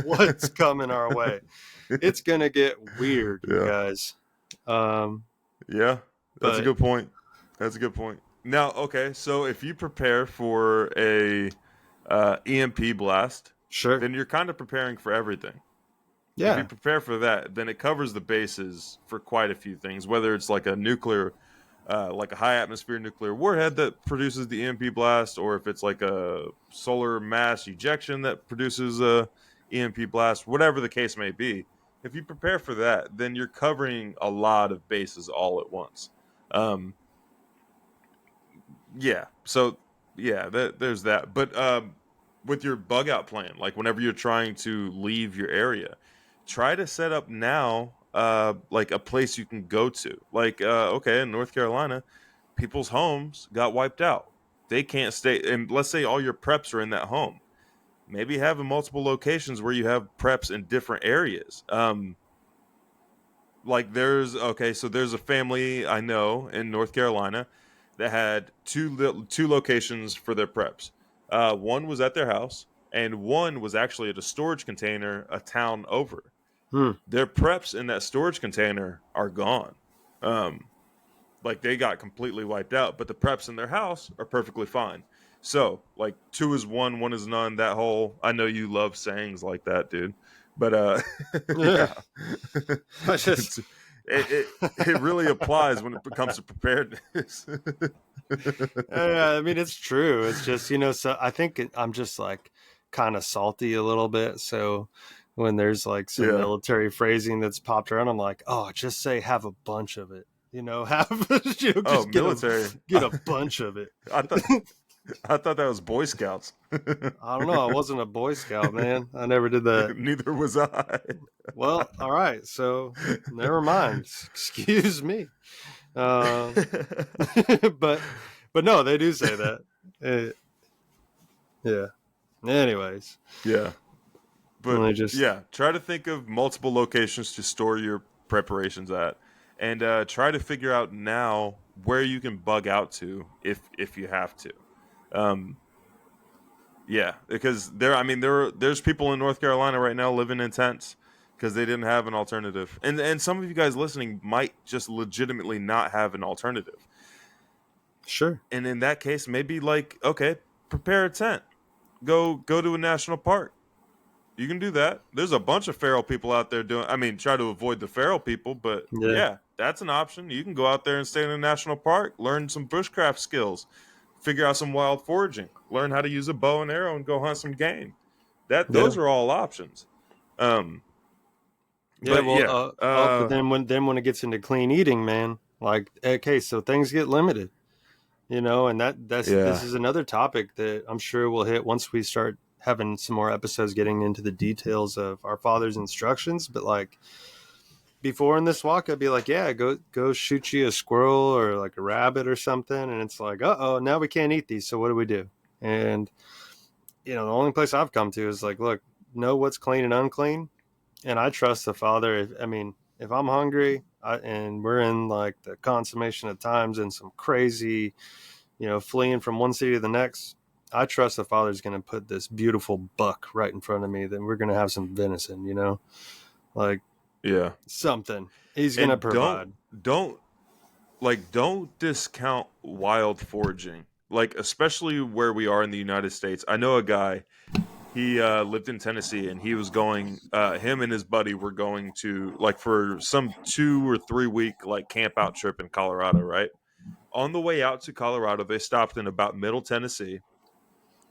what's coming our way? It's gonna get weird, you yeah, guys. Um, yeah. That's a but good point. That's a good point. Now, okay, so if you prepare for a EMP blast, sure, then you're kind of preparing for everything. If you yeah. prepare for that, then it covers the bases for quite a few things, whether it's like a nuclear, like a high atmosphere nuclear warhead that produces the EMP blast, or if it's like a solar mass ejection that produces a EMP blast, whatever the case may be. If you prepare for that, then you're covering a lot of bases all at once. Um, yeah. So yeah, there's that. But with your bug out plan, like whenever you're trying to leave your area, try to set up now like a place you can go to. Like okay, in North Carolina, people's homes got wiped out. They can't stay, and let's say all your preps are in that home. Maybe having multiple locations where you have preps in different areas. Like there's okay, so there's a family I know in North Carolina that had two locations for their preps. One was at their house, and one was actually at a storage container a town over. Hmm. Their preps in that storage container are gone. Um, like they got completely wiped out, but the preps in their house are perfectly fine. So, like two is one is none. That whole I know you love sayings like that, dude. But Yeah. yeah, I just it really applies when it comes to preparedness. yeah, I mean it's true. It's just, so I think I'm just like kind of salty a little bit. So when there's like some Yeah. military phrasing that's popped around, I'm like, oh, just say have a bunch of it. Have Oh, just military. get a bunch of it. I thought I thought that was Boy Scouts. I don't know. I wasn't a Boy Scout, man. I never did that. Neither was I. Well, all right. So never mind. Excuse me. Uh, but no, they do say that. Uh, yeah. Anyways, Yeah. But I just yeah, try to think of multiple locations to store your preparations at, and try to figure out now where you can bug out to if you have to. Um, yeah, because there's people in North Carolina right now living in tents because they didn't have an alternative, and some of you guys listening might just legitimately not have an alternative, sure. and in that case, maybe like okay, prepare a tent, go to a national park. You can do that. There's a bunch of feral people out there doing. I mean, try to avoid the feral people, but Yeah. yeah, that's an option. You can go out there and stay in a national park, learn some bushcraft skills, figure out some wild foraging, learn how to use a bow and arrow, and go hunt some game. Yeah. Those are all options. Um, Yeah. but Well. yeah, But then when it gets into clean eating, man, like okay, so things get limited. And this yeah, is another topic that I'm sure we'll hit once we start having some more episodes getting into the details of our father's instructions. But like before in this walk, I'd be like, yeah, go shoot you a squirrel or like a rabbit or something, and it's like, oh, now we can't eat these. So what do we do? And the only place I've come to is like, look, know what's clean and unclean, and I trust the Father. If I'm hungry and we're in like the consummation of times and some crazy, fleeing from one city to the next, I trust the Father's going to put this beautiful buck right in front of me. That we're going to have some venison, like yeah, something. He's going to and provide. don't discount wild foraging. Like especially where we are in the United States. I know a guy He lived in Tennessee, and he was going. Him and his buddy were going to like for some 2 or 3 week like camp out trip in Colorado. Right on the way out to Colorado, they stopped in about Middle Tennessee,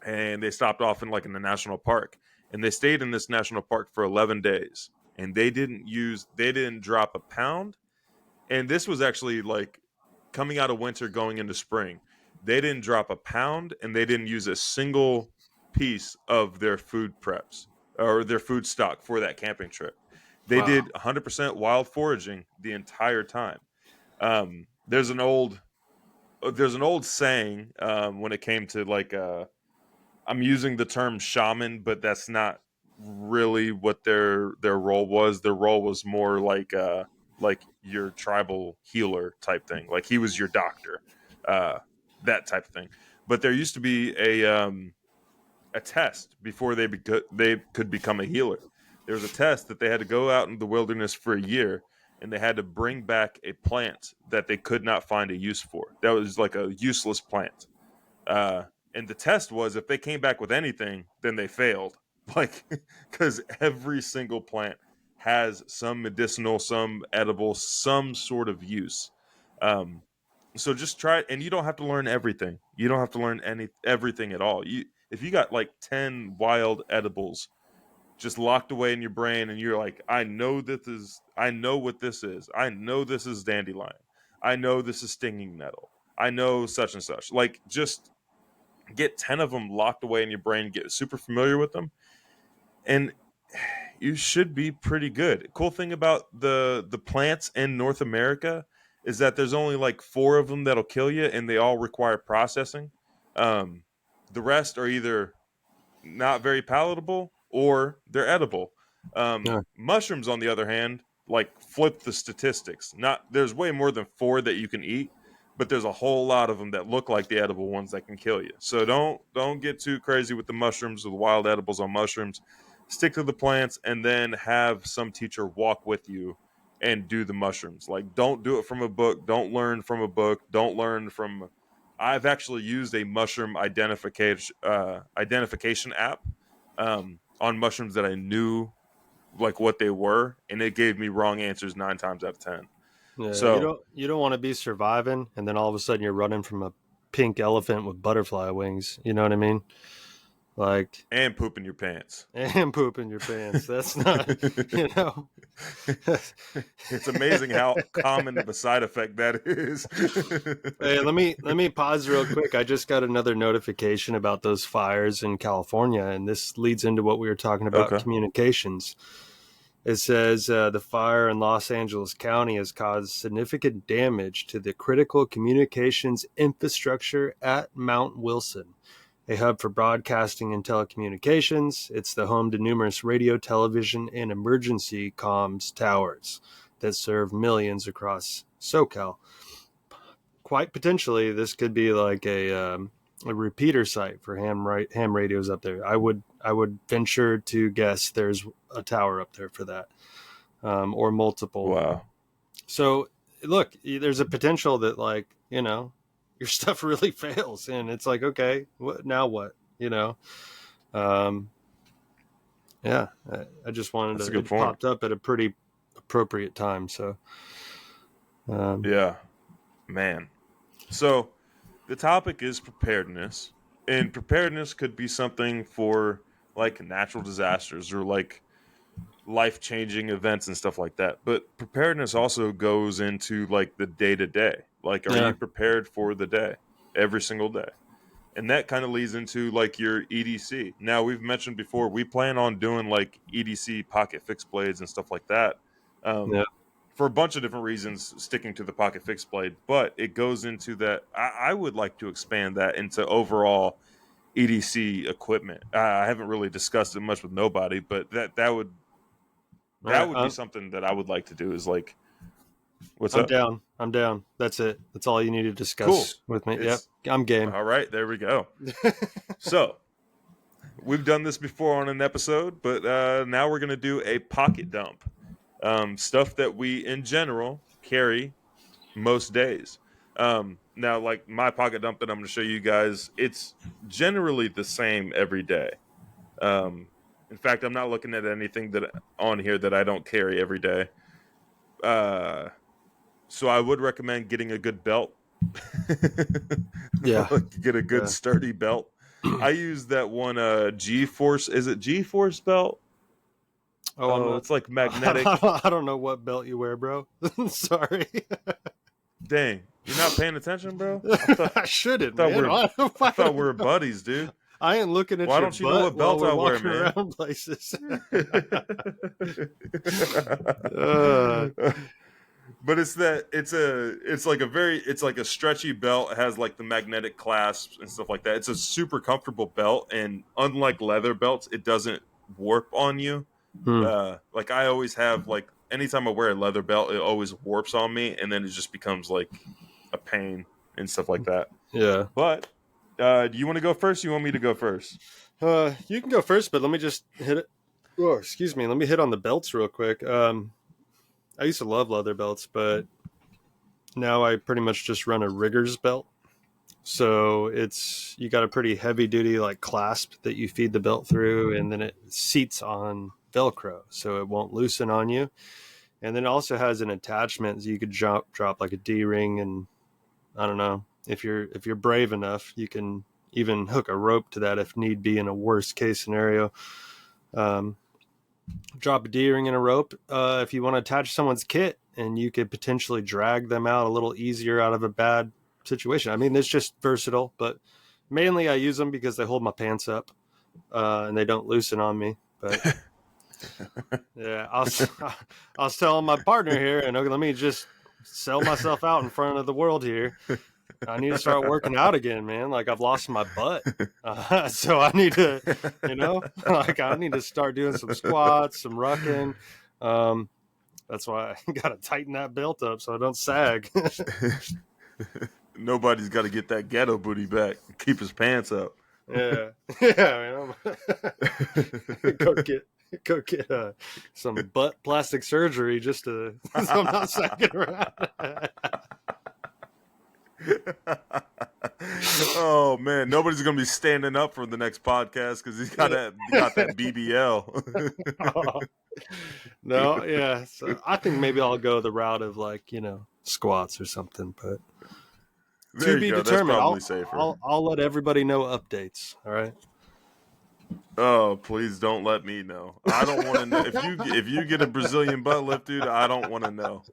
and they stopped off in the national park, and they stayed in this national park for 11 days, and they didn't drop a pound. And this was actually like coming out of winter going into spring. They didn't drop a pound, and they didn't use a single piece of their food preps or their food stock for that camping trip. They Wow. did 100% wild foraging the entire time. um, there's an old saying, when it came to I'm using the term shaman, but that's not really what their role was. Their role was more like your tribal healer type thing. Like he was your doctor, uh, that type of thing. But there used to be a test before they could become a healer. There was a test that they had to go out in the wilderness for a year, and they had to bring back a plant that they could not find a use for. That was like a useless plant. Uh, and the test was if they came back with anything, then they failed. Like, because every single plant has some medicinal, some edible, some sort of use. Um, so just try it, and you don't have to learn everything. You don't have to learn everything at all. If you got like 10 wild edibles just locked away in your brain, and you're like, I know what this is. I know this is dandelion. I know this is stinging nettle. I know such and such. Like, just get 10 of them locked away in your brain, get super familiar with them, and you should be pretty good. Cool thing about the plants in North America is that there's only like 4 of them that'll kill you, and they all require processing. um, the rest are either not very palatable or they're edible. Yeah. Mushrooms, on the other hand, like flip the statistics. Not There's way more than 4 that you can eat, but there's a whole lot of them that look like the edible ones that can kill you. So don't get too crazy with the mushrooms or the wild edibles on mushrooms. Stick to the plants, and then have some teacher walk with you and do the mushrooms. Like, don't do it from a book. Don't learn from a book. Don't learn from. I've actually used a mushroom identification app on mushrooms that I knew like what they were, and it gave me wrong answers 9 times out of 10. Yeah, So, you don't want to be surviving, and then all of a sudden you're running from a pink elephant with butterfly wings. You know what I mean? Like, and pooping your pants. and poop in your pants. That's not, you know. It's amazing how common of a side effect that is. Hey, let me pause real quick. I just got another notification about those fires in California, and this leads into what we were talking about, Okay. communications. It says the fire in Los Angeles County has caused significant damage to the critical communications infrastructure at Mount Wilson, a hub for broadcasting and telecommunications. It's the home to numerous radio, television, and emergency comms towers that serve millions across SoCal. Quite potentially, this could be like a repeater site for ham radios up there. I would venture to guess there's a tower up there for that, or multiple. Wow. So look, there's a potential that, like, you know, your stuff really fails, and it's like, okay, now what? You know, um, yeah. I just wanted That's a to. good It point. popped up at a pretty appropriate time. So Yeah, man. So the topic is preparedness, and preparedness could be something for like natural disasters or like life-changing events and stuff like that. But preparedness also goes into like the day-to-day. Like, are yeah, you prepared for the day every single day? And that kind of leads into like your EDC. Now, we've mentioned before, we plan on doing like EDC pocket fixed blades and stuff like that. yeah. Um, for a bunch of different reasons, sticking to the pocket fixed blade, but it goes into that. I would like to expand that into overall EDC equipment. I haven't really discussed it much with nobody, but All that right, would be something that I would like to do. Is like, what's I'm up? down. I'm down. That's it. That's all you need to Cool. discuss with me. Yep, It's I'm game. all right. There we go. So we've done this before on an episode, but now we're gonna do a pocket dump. Stuff that we in general carry most days. Now, like my pocket dump that I'm going to show you guys, it's generally the same every day. In fact, I'm not looking at anything that on here that I don't carry every day. So I would recommend getting a good belt. Yeah. Get a good sturdy belt. I use that one G-Force. Is it G-Force belt? Oh, I'm not, it's like magnetic. I don't know what belt you wear, bro. Sorry. Dang, you're not paying attention, bro? I shouldn't, I man. thought we were buddies, dude. I ain't looking at Why your don't you know what butt while belt we're I wear, walking man? around places. But it's like a stretchy belt. It has like the magnetic clasps and stuff like that. It's a super comfortable belt, and unlike leather belts, it doesn't warp on you. Like I always have, like anytime I wear a leather belt, it always warps on me, and then it just becomes like a pain and stuff like that. Yeah. But do you want to go first? Or you want me to go first? You can go first, but let me just hit it. Oh, excuse me. Let me hit on the belts real quick. I used to love leather belts, but now I pretty much just run a rigger's belt. So you got a pretty heavy duty like clasp that you feed the belt through, and then it seats on Velcro, so it won't loosen on you. And then it also has an attachment, so you could drop like a D-ring, and I don't know, if you're brave enough, you can even hook a rope to that if need be in a worst case scenario. Drop a D-ring and a rope if you want to attach someone's kit, and you could potentially drag them out a little easier out of a bad situation. I mean, it's just versatile, but mainly I use them because they hold my pants up and they don't loosen on me. But yeah, I was telling my partner here, and okay, let me just sell myself out in front of the world here. I need to start working out again, man. Like I've lost my butt. So I need to, I need to start doing some squats, some rucking. That's why I got to tighten that belt up so I don't sag. Nobody's got to get that ghetto booty back. Keep his pants up. Yeah. Man. Go get some butt plastic surgery just so I'm not sagging around. Oh man, nobody's gonna be standing up for the next podcast because he's got that BBL. No, yeah. So I think maybe I'll go the route of like squats or something, but There to be you go. determined. That's probably safer. I'll let everybody know updates. All right. Oh, please don't let me know. I don't want to know if you get a Brazilian butt lift, dude. I don't want to know.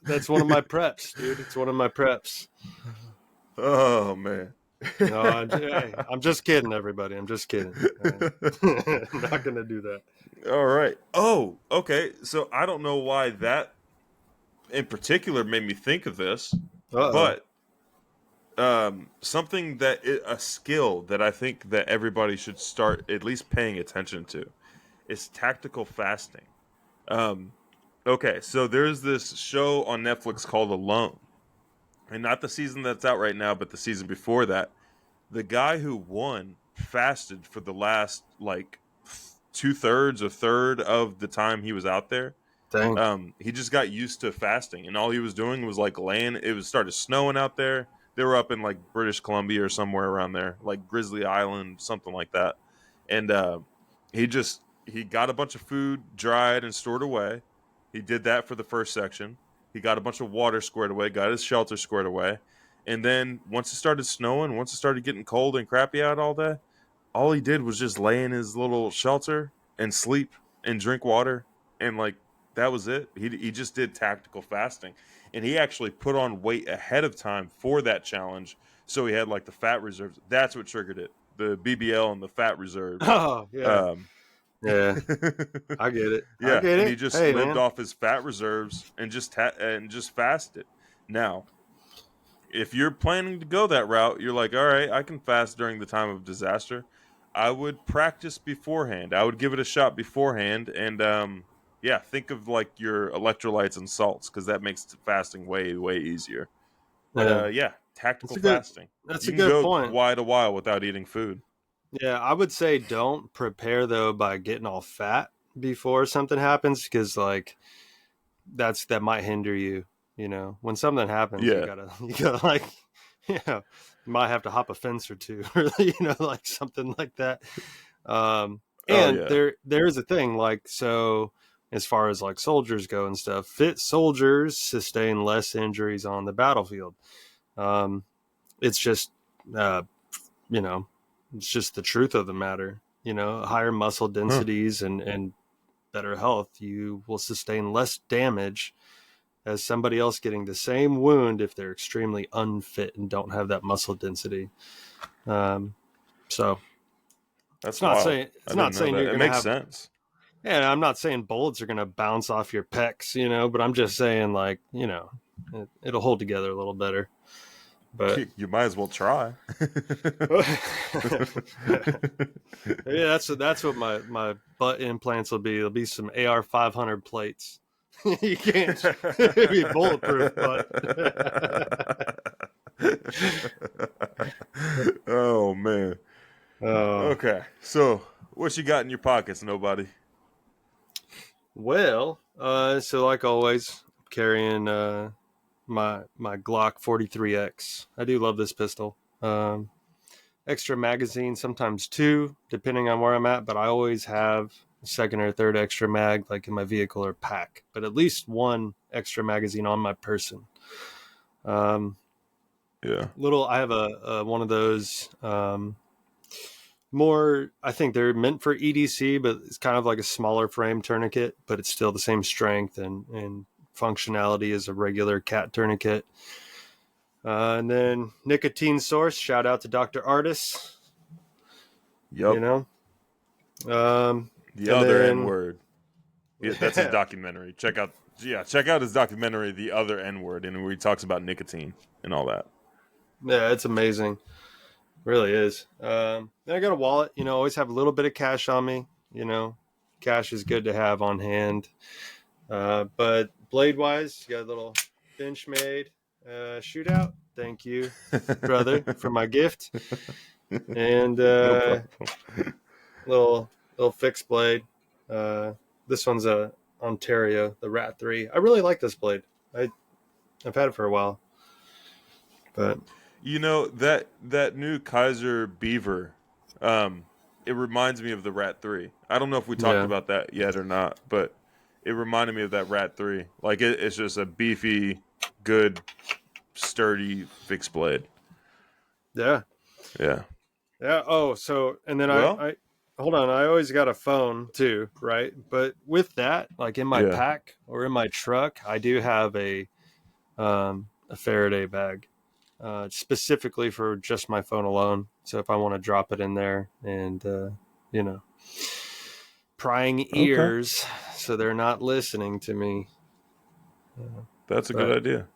That's one of my preps, dude. It's one of my preps. Oh man. No, I'm just kidding, everybody. I'm just kidding. I'm not gonna do that. All right. Oh, okay. So I don't know why that in particular made me think of this, but something a skill that I think that everybody should start at least paying attention to is tactical fasting. Okay, so there's this show on Netflix called Alone, and not the season that's out right now, but the season before that. The guy who won fasted for the last like 2/3 or third of the time he was out there. Dang. He just got used to fasting, and all he was doing was like laying. It started snowing out there. They were up in like British Columbia or somewhere around there, like Grizzly Island, something like that. And he got a bunch of food dried and stored away. He did that for the first section. He got a bunch of water squared away, got his shelter squared away. And then once it started snowing, once it started getting cold and crappy out all day, all he did was just lay in his little shelter and sleep and drink water. And like, that was it. He just did tactical fasting. And he actually put on weight ahead of time for that challenge. So he had like the fat reserves. That's what triggered it. The BBL and the fat reserves. Oh, yeah. Yeah. I get it. Yeah. I get it. And he just lived off his fat reserves and just fasted. Now, if you're planning to go that route, you're like, all right, I can fast during the time of disaster. I would practice beforehand. I would give it a shot beforehand. And, think of like your electrolytes and salts because that makes fasting way, way easier. But tactical fasting. That's you a can good go point. Quite a while without eating food. Yeah, I would say don't prepare though by getting all fat before something happens because like that might hinder you. When something happens, you gotta like Might have to hop a fence or two, or like something like that. And yeah. there is a thing, like, so as far as like soldiers go and stuff, fit soldiers sustain less injuries on the battlefield. It's just uh, you know, it's just the truth of the matter. Higher muscle densities and better health, you will sustain less damage as somebody else getting the same wound if they're extremely unfit and don't have that muscle density. So That's it's not wild. saying I didn't know that. you're It going to makes have. sense. Yeah, I'm not saying bullets are going to bounce off your pecs, but I'm just saying, like, it'll hold together a little better. But You might as well try. yeah, that's what my butt implants will be. It'll be some AR 500 plates. You can't be bulletproof, but Oh man. oh Okay. So what you got in your pockets, nobody? well. So like always, carrying my Glock 43X. I do love this pistol. Extra magazine, sometimes two, depending on where I'm at, but I always have a second or third extra mag, like in my vehicle or pack, but at least one extra magazine on my person. Yeah. I have a one of those, more, I think they're meant for EDC, but it's kind of like a smaller frame tourniquet, but it's still the same strength and functionality as a regular cat tourniquet. And then nicotine source, shout out to Dr. Artis. Yep. Um, The and other N then word. Yeah, that's his documentary. Check out his documentary, The Other N Word, and where he talks about nicotine and all that. yeah, it's amazing. Really is. Then I got a wallet, always have a little bit of cash on me, cash is good to have on hand. But blade wise, got a little Benchmade shootout. Thank you, brother, for my gift. And No little fixed blade. This one's a Ontario, the Rat 3. I really like this blade. I've had it for a while. But that new Kaiser Beaver, it reminds me of the Rat 3. I don't know if we talked about that yet or not, but it reminded me of that Rat 3. Like it's just a beefy, good, sturdy fixed blade. yeah. Yeah. Yeah. Oh, so, and then Well, I hold on. I always got a phone too, right? But with that, like in my yeah. pack or in my truck, I do have a Faraday bag, specifically for just my phone alone. So if I want to drop it in there and, prying ears, so they're not listening to me. That's a good idea.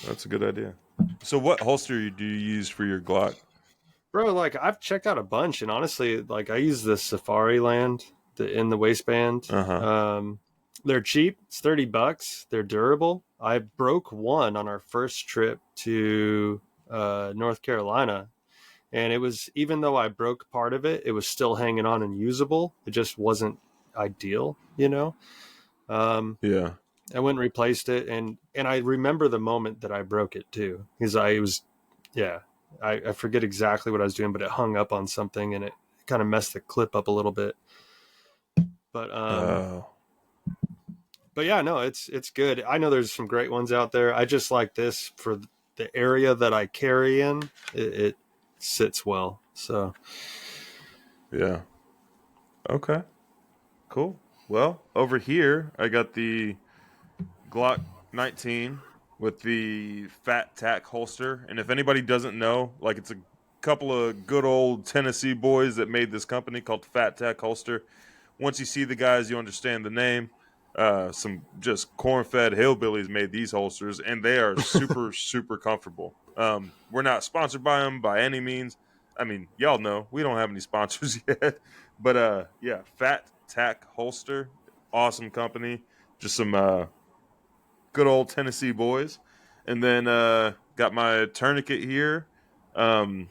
That's a good idea. So what holster do you use for your Glock? Bro, like I've checked out a bunch, and honestly, like I use the Safari Land in the waistband. They're cheap. It's $30. They're durable. I broke one on our first trip to North Carolina, and it was, even though I broke part of it, it was still hanging on and usable. It just wasn't ideal. Yeah. I went and replaced it, and I remember the moment that I broke it too, because I forget exactly what I was doing, but it hung up on something and it kind of messed the clip up a little bit. But yeah, no, it's good. I know there's some great ones out there. I just like this for the area that I carry in. It sits well. So yeah. Okay. Cool. Well, over here I got the Glock 19 with the Fat Tack holster, and if anybody doesn't know, like, it's a couple of good old Tennessee boys that made this company called Fat Tack Holster. Once you see the guys, you understand the name. Some just corn-fed hillbillies made these holsters, and they are super, super comfortable. We're not sponsored by them by any means. I mean, y'all know we don't have any sponsors yet, but yeah, Fat Tack Holster, awesome company. Just some good old Tennessee boys. And then got my tourniquet here. And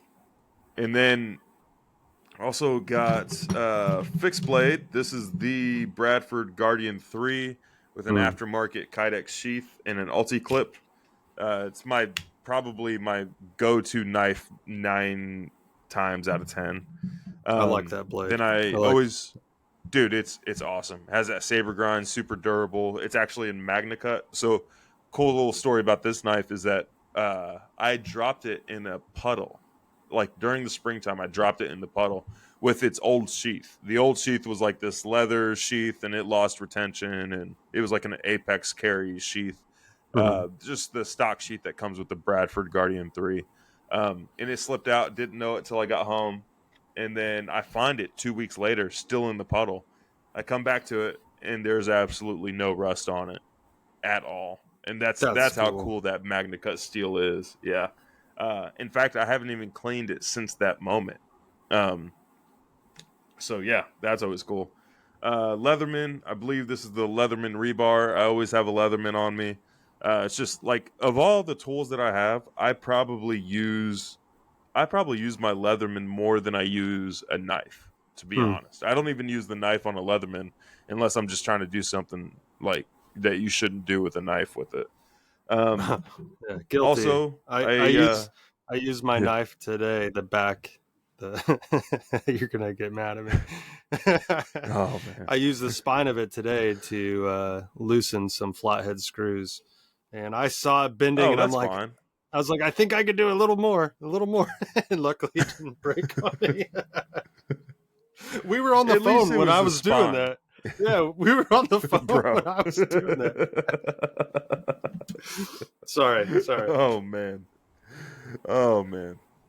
then also got fixed blade. This is the Bradford Guardian 3 with an aftermarket Kydex sheath and an ulti clip. It's my probably my go-to knife 9 times out of 10. I like that blade. Then I I like always, dude, it's awesome. Has that saber grind, super durable. It's actually in Magna Cut. So, cool little story about this knife is that I dropped it in a puddle. Like during the springtime, I dropped it in the puddle with its old sheath. The old sheath was like this leather sheath, and it lost retention, and it was like an Apex carry sheath. Just the stock sheath that comes with the Bradford Guardian 3. And it slipped out. Didn't know it till I got home. And then I find it 2 weeks later, still in the puddle. I come back to it, and there's absolutely no rust on it at all. And that's how cool that Magna Cut steel is. Yeah. In fact, I haven't even cleaned it since that moment. So yeah, that's always cool. Leatherman, I believe this is the Leatherman rebar. I always have a Leatherman on me. It's just like, of all the tools that I have, I probably use my Leatherman more than I use a knife, to be honest. I don't even use the knife on a Leatherman unless I'm just trying to do something like that you shouldn't do with a knife with it. yeah, guilty. Also, I use my knife today. The back. You're gonna get mad at me. oh man, I used the spine of it today to loosen some flathead screws, and I saw it bending, and I'm like, fine. I was like, I think I could do a little more, and luckily it didn't break on me. We were on the phone when I was doing that. Yeah, we were on the phone when I was doing that. Sorry. Oh man.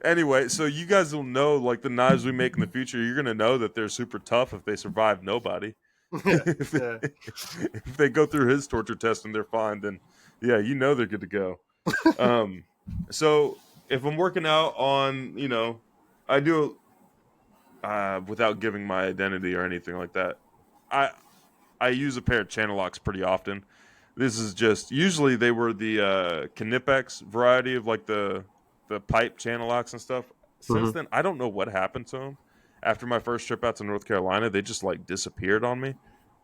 Anyway, so you guys will know, like, the knives we make in the future, you're gonna know that they're super tough if they survive nobody. If they go through his torture test and they're fine, then yeah, you know they're good to go. So if I'm working out on, I do without giving my identity or anything like that. I use a pair of channel locks pretty often. This is just, usually they were the Knipex variety of like the pipe channel locks and stuff. Since then, I don't know what happened to them. After my first trip out to North Carolina, they just like disappeared on me.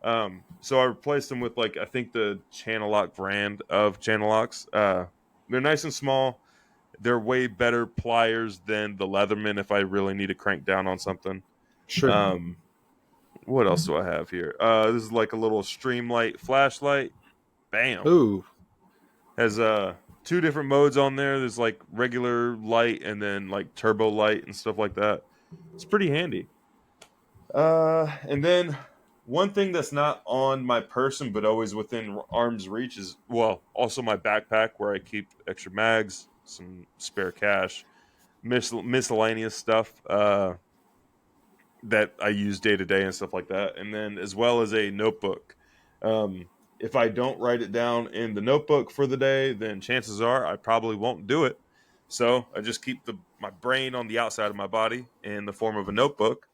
So I replaced them with, like, I think the Channel Lock brand of channel locks. They're nice and small. They're way better pliers than the Leatherman if I really need to crank down on something. Sure. What else do I have here? This is like a little Streamlight flashlight. Bam. Ooh. Has 2 different modes on there. There's like regular light and then like turbo light and stuff like that. It's pretty handy. And then one thing that's not on my person but always within arm's reach is, well, also my backpack where I keep extra mags, some spare cash, miscellaneous stuff that I use day to day and stuff like that. And then as well as a notebook. If I don't write it down in the notebook for the day, then chances are I probably won't do it. So I just keep my brain on the outside of my body in the form of a notebook.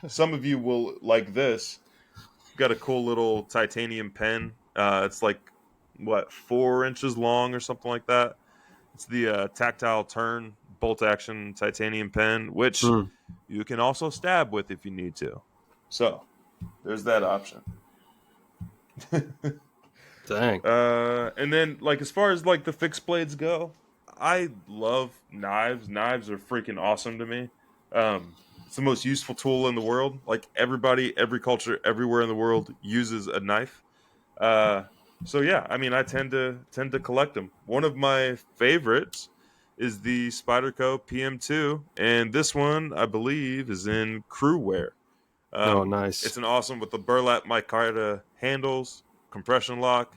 Some of you will like this. Got a cool little titanium pen. It's like, 4 inches long or something like that. It's the tactile turn bolt action titanium pen, which you can also stab with if you need to. So there's that option. Dang. And then, like, as far as like the fixed blades go, I love knives. Knives are freaking awesome to me. It's the most useful tool in the world. Like, everybody, every culture, everywhere in the world uses a knife. So yeah, I mean, I tend to collect them. One of my favorites is the Spyderco PM2, and this one I believe is in crew wear. Oh, nice. It's an awesome with the burlap micarta handles, compression lock.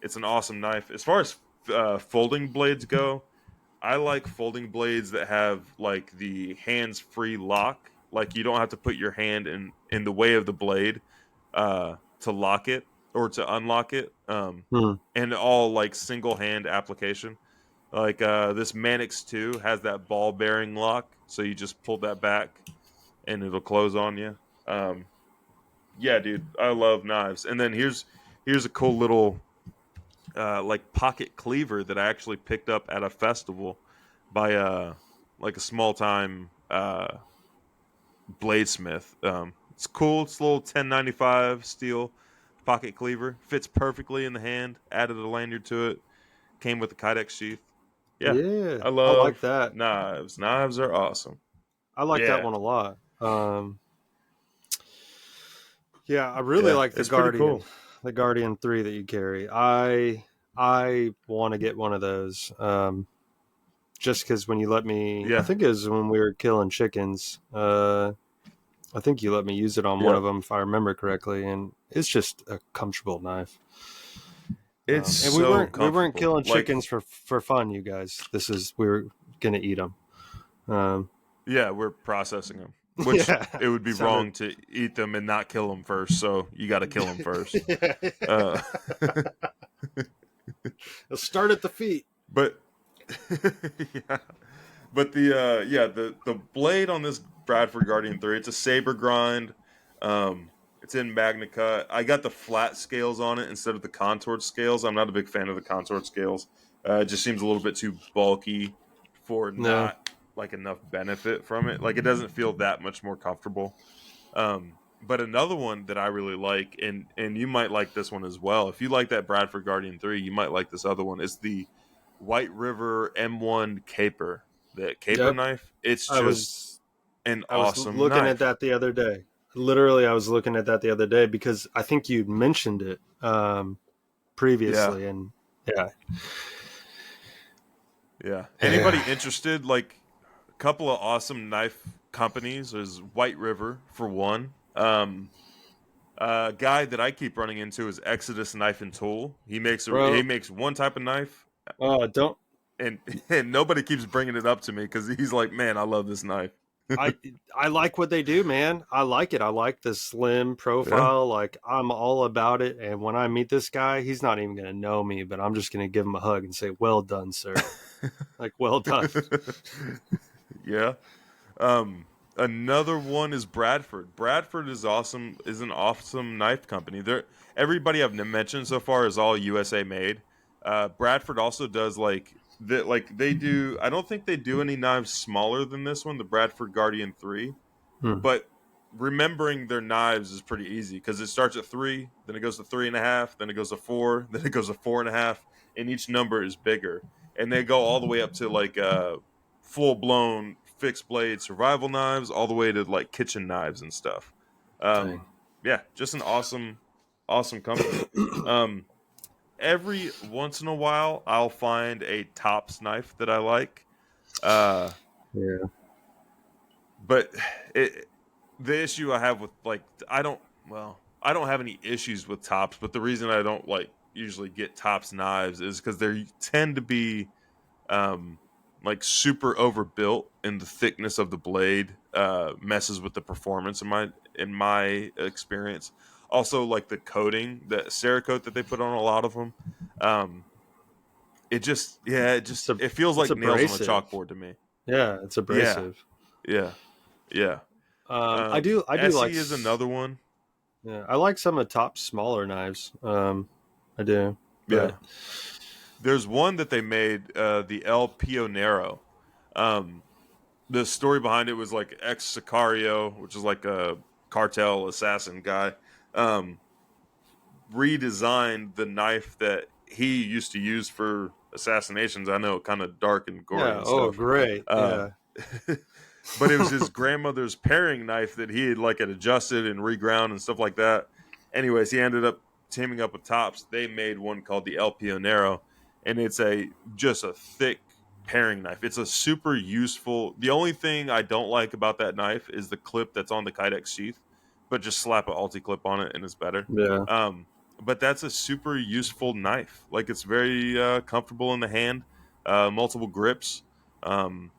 It's an awesome knife. As far as folding blades go, I like folding blades that have like the hands-free lock. Like, you don't have to put your hand in the way of the blade to lock it or to unlock it. And all like single hand application. Like this Manix 2 has that ball bearing lock, so you just pull that back and it'll close on you. Yeah, dude, I love knives. And then here's a cool little like pocket cleaver that I actually picked up at a festival by like a small time bladesmith. It's cool. It's a little 1095 steel pocket cleaver. Fits perfectly in the hand. Added a lanyard to it. came with the Kydex sheath. Yeah, Yeah, I I like love that. knives. Knives are awesome. I like that Yeah, one a lot. Yeah, I really yeah, like it's pretty cool. the Guardian 3 that you carry. I want to get one of those. Just because when you let me, I Yeah, think it was when we were killing chickens. I think you let me use it on one yeah. of them, if I remember correctly, and it's just a comfortable knife. It's And so we weren't comfortable. killing Like, chickens for fun, you guys. We were gonna eat them. Um, yeah, we're processing them, which yeah, it would be sounded. wrong to eat them and not kill them first. So you got to kill them first. Yeah. Uh, Let's start at the feet. but yeah, but the blade on this Bradford Guardian 3, it's a saber grind. It's in Magna Cut. I got the flat scales on it instead of the contoured scales. I'm not a big fan of the contoured scales. It just seems a little bit too bulky for No, not like enough benefit from it. Like it doesn't feel that much more comfortable. But another one that I really like, and you might like this one as well. If you like that Bradford Guardian 3, you might like this other one. Is the White River M1 Caper. The Caper yep. knife. It's I was just an I was awesome looking at knife. that the other day. Literally, I was looking at that the other day because I think you'd mentioned it Yeah. previously, and yeah, Yeah. Anybody yeah, interested? Like a couple of awesome knife companies is White River for one. Guy that I keep running into is Exodus Knife and Tool. He bro. makes one type of knife, Don't and and nobody keeps bringing it up to me because he's like, man, I love this knife. I I like what they do, man. I like it. I like the slim Yeah. profile. Like I'm all about it. And when I meet this guy, he's not even gonna know me, but I'm just gonna give him a hug and say, "Well done, sir." Like, well done. Yeah. Another one is Bradford. Bradford is awesome. Is an awesome knife company. Everybody I've mentioned so far is all USA made. Bradford also does they do. I don't think they do any knives smaller than this one, the Bradford Guardian 3. Hmm. But remembering their knives is pretty easy because it starts at 3, then it goes to 3.5, then it goes to 4, then it goes to 4.5, and each number is bigger. And they go all the way up to full blown fixed blade survival knives, all the way to like kitchen knives and stuff. Dang. Yeah, just an awesome company. Um, every once in a while, I'll find a Tops knife that I like. Uh, Yeah. but it, the issue I have with I don't have any issues with Tops, but the reason I don't like usually get Tops knives is because they tend to be um, like super overbuilt, and the thickness of the blade messes with the performance in my experience. Also, like the coating, the Cerakote that they put on a lot of them, um, It's a it feels it's like nails on a abrasive. chalkboard to me. Yeah, it's Yeah, abrasive. yeah, yeah. I do like. Essie is another one. Yeah, I like some of Top's smaller knives. I do, Yeah, but there's one that they made, the El Pionero. Um, the story behind it was like ex Sicario, which is like a cartel assassin guy, um, redesigned the knife that he used to use for assassinations. I know, kind of dark and gory yeah. and Oh, stuff. great. Uh, Yeah. but it was his grandmother's paring knife that he had adjusted and reground and stuff like that. Anyways, he ended up teaming up with Tops. They made one called the El Pionero, and it's just a thick paring knife. It's a super useful. The only thing I don't like about that knife is the clip that's on the Kydex sheath, but just slap an Alti clip on it and it's better. Yeah. Um, but that's a super useful knife. Like it's very comfortable in the hand, multiple grips. Um,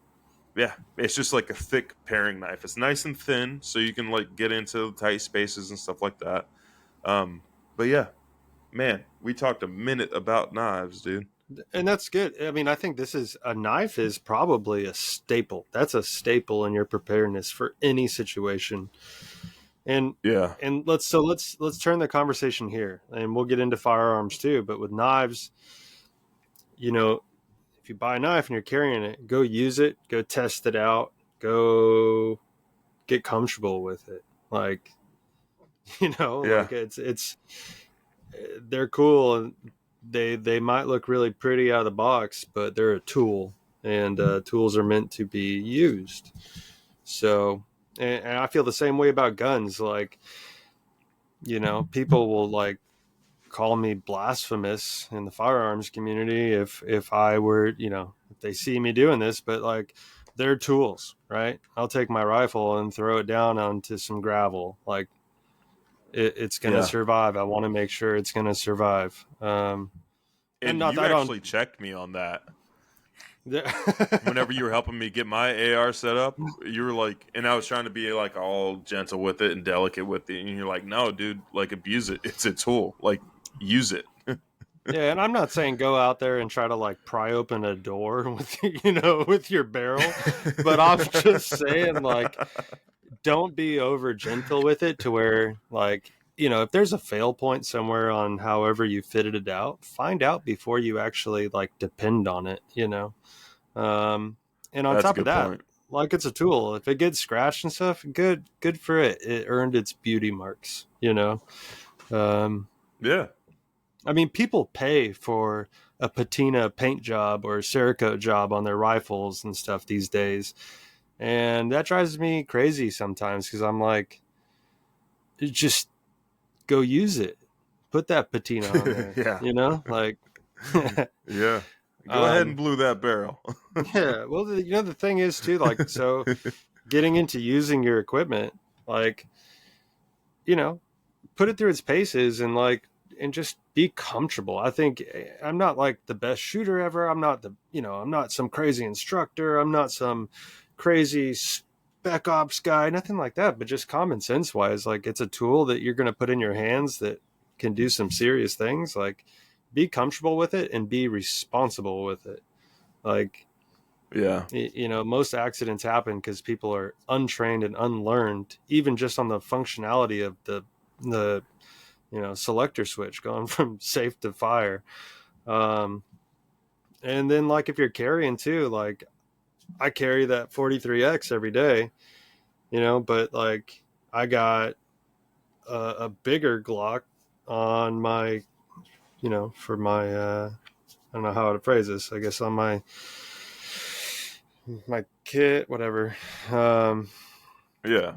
yeah, it's just like a thick paring knife. It's nice and thin, so you can get into tight spaces and stuff like that. Um, but yeah, man, we talked a minute about knives, dude. And that's good. I mean, I think this is a knife is probably a staple. That's a staple in your preparedness for any situation. And Yeah, let's turn the conversation here, and we'll get into firearms too. But with knives, you know, if you buy a knife and you're carrying it, go use it, go test it out, go get comfortable with it. Like, yeah, like it's they're cool, and they might look really pretty out of the box, but they're a tool, and tools are meant to be used. So, and I feel the same way about guns. Like, people will like call me blasphemous in the firearms community if I were, if they see me doing this, but like, they're tools, right? I'll take my rifle and throw it down onto some gravel. Like, it's going to Yeah. survive. I want to make sure it's going to survive. And not you that I actually don't. checked me on that. Whenever you were helping me get my AR set up, you were like, and I was trying to be like all gentle with it and delicate with it, and you're like, no, dude, like abuse it. It's a tool. Like use it. Yeah, and I'm not saying go out there and try to like pry open a door with with your barrel, but I'm just saying like don't be over gentle with it to where like if there's a fail point somewhere on however you fitted it out, find out before you actually like depend on it. And on That's a top of good that, point. like it's a tool. If it gets scratched and stuff, good for it. It earned its beauty marks. Yeah. I mean, people pay for a patina paint job or a Cerakote job on their rifles and stuff these days. And that drives me crazy sometimes because I'm like, just go use it. Put that patina on there. Yeah. Like, Yeah. Go ahead and blue that barrel. yeah. Well, the thing is, too, like, so getting into using your equipment, like, put it through its paces and just be comfortable. I think I'm not like the best shooter ever. I'm not I'm not some crazy instructor. I'm not some crazy spec ops guy, nothing like that, but just common sense wise, like it's a tool that you're going to put in your hands that can do some serious things. Like be comfortable with it and be responsible with it. Like, Yeah. most accidents happen because people are untrained and unlearned, even just on the functionality of the selector switch going from safe to fire. And then like if you're carrying too, like I carry that 43X every day, but like I got a bigger Glock on my, for my, I don't know how to phrase this, I guess on my kit, whatever. Yeah.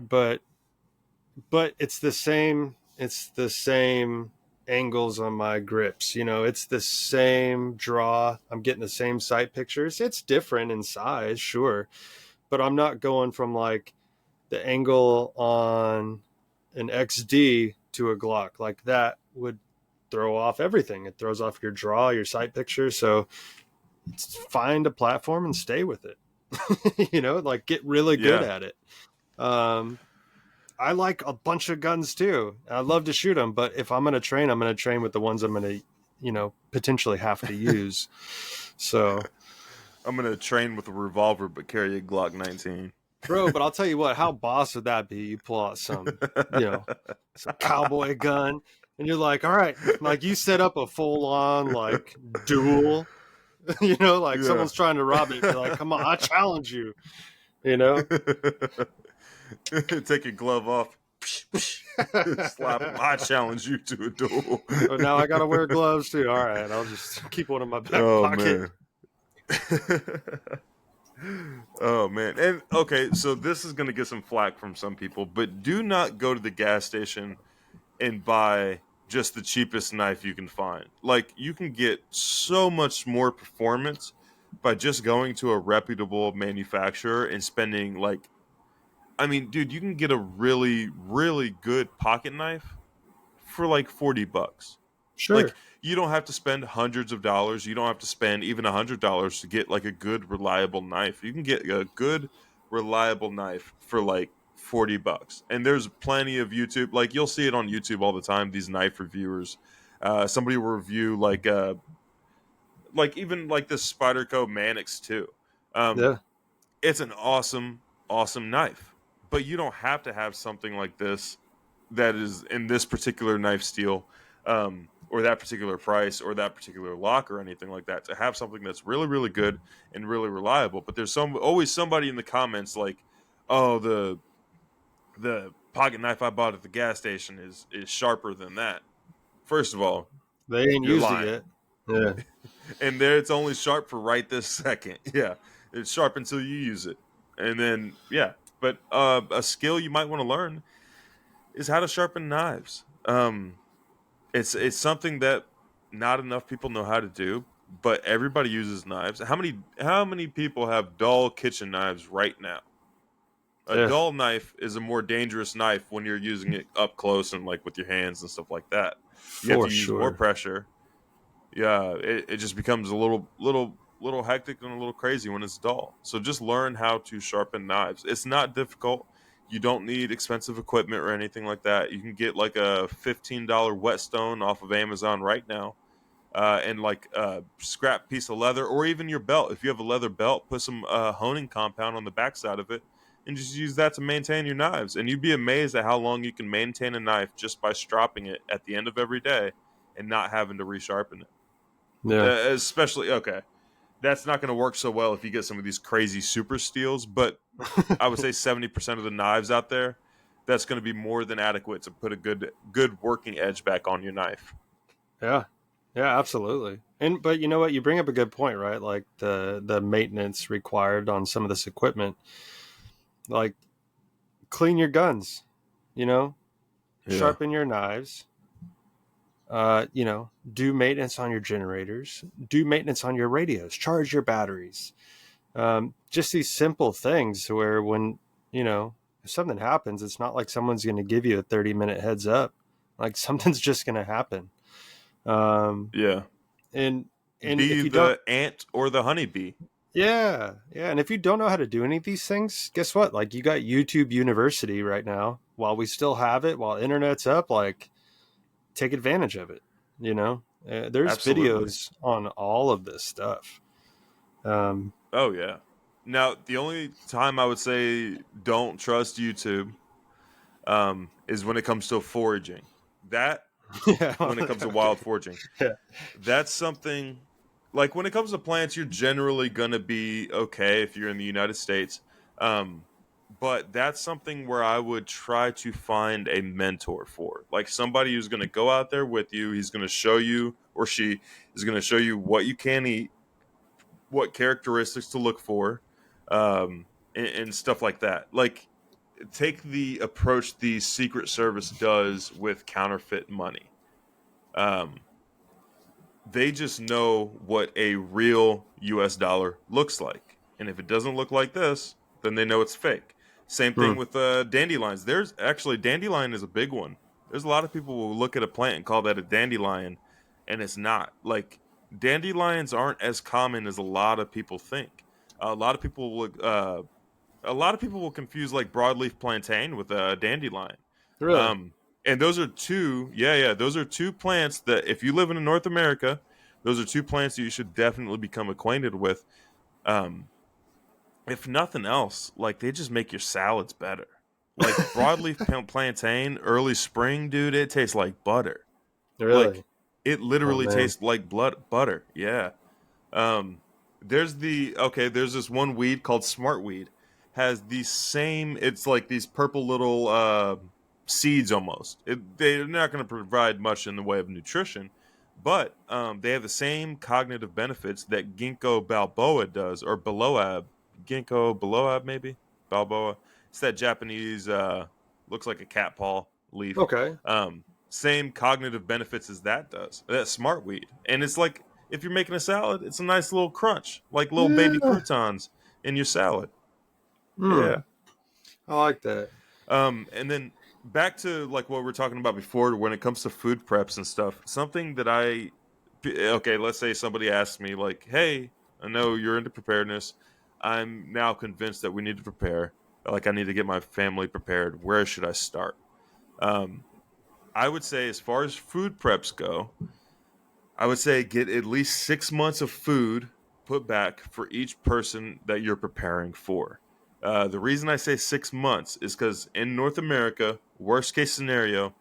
But it's the same angles on my grips, it's the same draw. I'm getting the same sight pictures. It's different in size, sure, but I'm not going from like the angle on an XD to a Glock. Like that would throw off everything. It throws off your draw, your sight picture. So find a platform and stay with it. Like get really good at it. I like a bunch of guns too. I love to shoot them, but if I'm going to train with the ones I'm going to, potentially have to use. So I'm going to train with a revolver, but carry a Glock 19. Bro, but I'll tell you what, how boss would that be? You pull out some cowboy gun and you're like, all right, like you set up a full on like duel, someone's trying to rob it. You're like, come on, I challenge you, Take your glove off. Slap him. I challenge you to a duel. But now I got to wear gloves too. All right. I'll just keep one in my back pocket. Man. Oh man. And okay, so this is going to get some flack from some people, but do not go to the gas station and buy just the cheapest knife you can find. Like you can get so much more performance by just going to a reputable manufacturer and spending like, I mean, dude, you can get a really, really good pocket knife for like $40. Sure. Like you don't have to spend hundreds of dollars. You don't have to spend even $100 to get like a good, reliable knife. You can get a good, reliable knife for like $40. And there's plenty of YouTube, like you'll see it on YouTube all the time. These knife reviewers, somebody will review like even like this Spyderco Manix 2. Yeah. It's an awesome, awesome knife, but you don't have to have something like this that is in this particular knife steel, or that particular price or that particular lock or anything like that to have something that's really, really good and really reliable. But there's always somebody in the comments like, oh, the pocket knife I bought at the gas station is sharper than that. First of all, they ain't you're used lying. it yet. Yeah. And there it's only sharp for right this second. Yeah, it's sharp until you use it, and then yeah. But a skill you might want to learn is how to sharpen knives. It's something that not enough people know how to do, but everybody uses knives. How many people have dull kitchen knives right now? A Yeah. dull knife is a more dangerous knife when you're using it up close and like with your hands and stuff like that. You have For to use more sure. pressure. Yeah, it just becomes a little hectic and a little crazy when it's dull. So just learn how to sharpen knives. It's not difficult. You don't need expensive equipment or anything like that. You can get like a $15 whetstone off of Amazon right now, and like a scrap piece of leather, or even your belt. If you have a leather belt, put some honing compound on the backside of it, and just use that to maintain your knives. And you'd be amazed at how long you can maintain a knife just by stropping it at the end of every day and not having to resharpen it. Yeah. Especially, okay, that's not going to work so well if you get some of these crazy super steels, but I would say 70% of the knives out there, that's going to be more than adequate to put a good working edge back on your knife. Yeah. Yeah, absolutely. And but you know what? You bring up a good point, right? Like the maintenance required on some of this equipment. Like clean your guns, you know, Yeah, sharpen your knives, do maintenance on your generators, do maintenance on your radios, charge your batteries. Just these simple things where when, if something happens, it's not like someone's going to give you a 30-minute heads up. Like something's just going to happen. Um, yeah. and, and Be if you don't, the ant or the honeybee. yeah, yeah. And if you don't know how to do any of these things, guess what? Like you got YouTube University right now while we still have it, while internet's up, like take advantage of it. There's Absolutely. videos on all of this stuff. Um, Oh yeah. Now the only time I would say don't trust YouTube is when it comes to foraging. That yeah. when it comes to Okay. wild foraging. Yeah. That's something like when it comes to plants, you're generally gonna be okay if you're in the United States. Um, but that's something where I would try to find a mentor for, like somebody who's gonna go out there with you. He's gonna show you, or she is gonna show you what you can eat, what characteristics to look for, and stuff like that. Like take the approach the Secret Service does with counterfeit money. Um, they just know what a real US dollar looks like. And if it doesn't look like this, then they know it's fake. Same thing Hmm. with dandelions. There's actually dandelion is a big one. There's a lot of people who look at a plant and call that a dandelion, and it's not. Like dandelions aren't as common as a lot of people think. A lot of people will confuse like broadleaf plantain with a dandelion. Really? Um, and those are two, yeah, those are two plants that if you live in North America, those are two plants that you should definitely become acquainted with. Um, if nothing else, like they just make your salads better. Like broadleaf plantain, early spring, dude, it tastes like butter. Really? Like it Oh literally man. tastes like butter. Yeah. Um, there's this one weed called smartweed, has the same. It's like these purple little seeds almost. They're not going to provide much in the way of nutrition, but they have the same cognitive benefits that ginkgo balboa does, or biloab, ginkgo biloab maybe balboa. It's that Japanese looks like a cat paw leaf. Okay. Same cognitive benefits as that does. That smartweed, and it's like if you're making a salad, it's a nice little crunch, like little baby Yeah. croutons in your salad. Yeah. Hmm. I like that. And then back to like what we were talking about before, when it comes to food preps and stuff, something that okay, let's say somebody asks me like, "Hey, I know you're into preparedness. I'm now convinced that we need to prepare. Like, I need to get my family prepared. Where should I start?" Um, I would say, as far as food preps go, I would say get at least 6 months of food put back for each person that you're preparing for. The reason I say 6 months is because in North America, worst case scenario,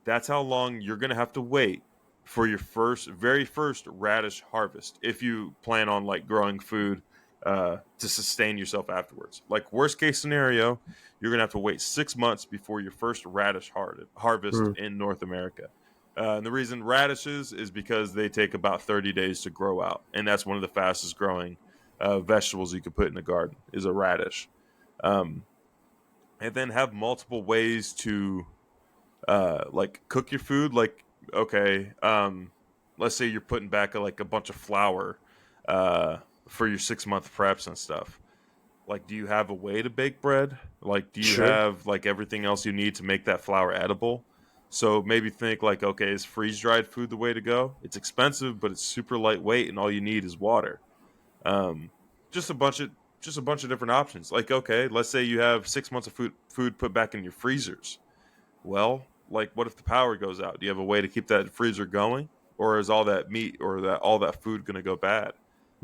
that's how long you're going to have to wait for your very first radish harvest if you plan on like growing food to sustain yourself afterwards. Like worst case scenario, you're going to have to wait 6 months before your first radish harvest Hmm. in North America. And the reason radishes is because they take about 30 days to grow out, and that's one of the fastest growing vegetables you could put in a garden is a radish. Um, and then have multiple ways to like cook your food. Like, okay, let's say you're putting back like a bunch of flour uh, for your 6 month preps and stuff. Like, do you have a way to bake bread? Like, do you Sure. have like everything else you need to make that flour edible? So maybe think like, okay, is freeze dried food the way to go? It's expensive, but it's super lightweight, and all you need is water. Um, just a bunch of just a bunch of different options. Like, okay, let's say you have 6 months of food put back in your freezers. Well, like, what if the power goes out? Do you have a way to keep that freezer going, or is all that meat or that all that food going to go bad?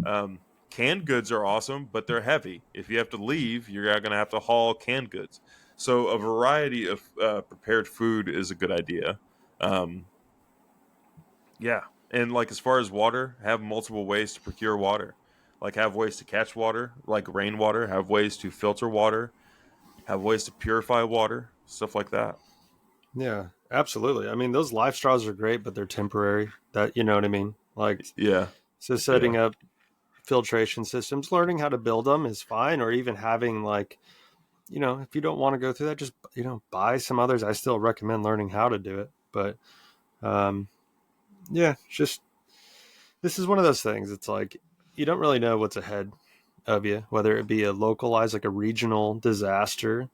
Um, Canned goods are awesome, but they're heavy. If you have to leave, you're going to have to haul canned goods. So a variety of prepared food is a good idea. Um, yeah, and like as far as water, have multiple ways to procure water. Like have ways to catch water, like rainwater. Have ways to filter water. Have ways to purify water. Stuff like that. Yeah, absolutely. I mean, those life straws are great, but they're temporary. That, you know what I mean? Like, Yeah, so yeah. setting up filtration systems, learning how to build them is fine, or even having like, if you don't want to go through that, just, buy some others. I still recommend learning how to do it. But um, yeah, it's just, this is one of those things. It's like, you don't really know what's ahead of you, whether it be a localized, like a regional disaster,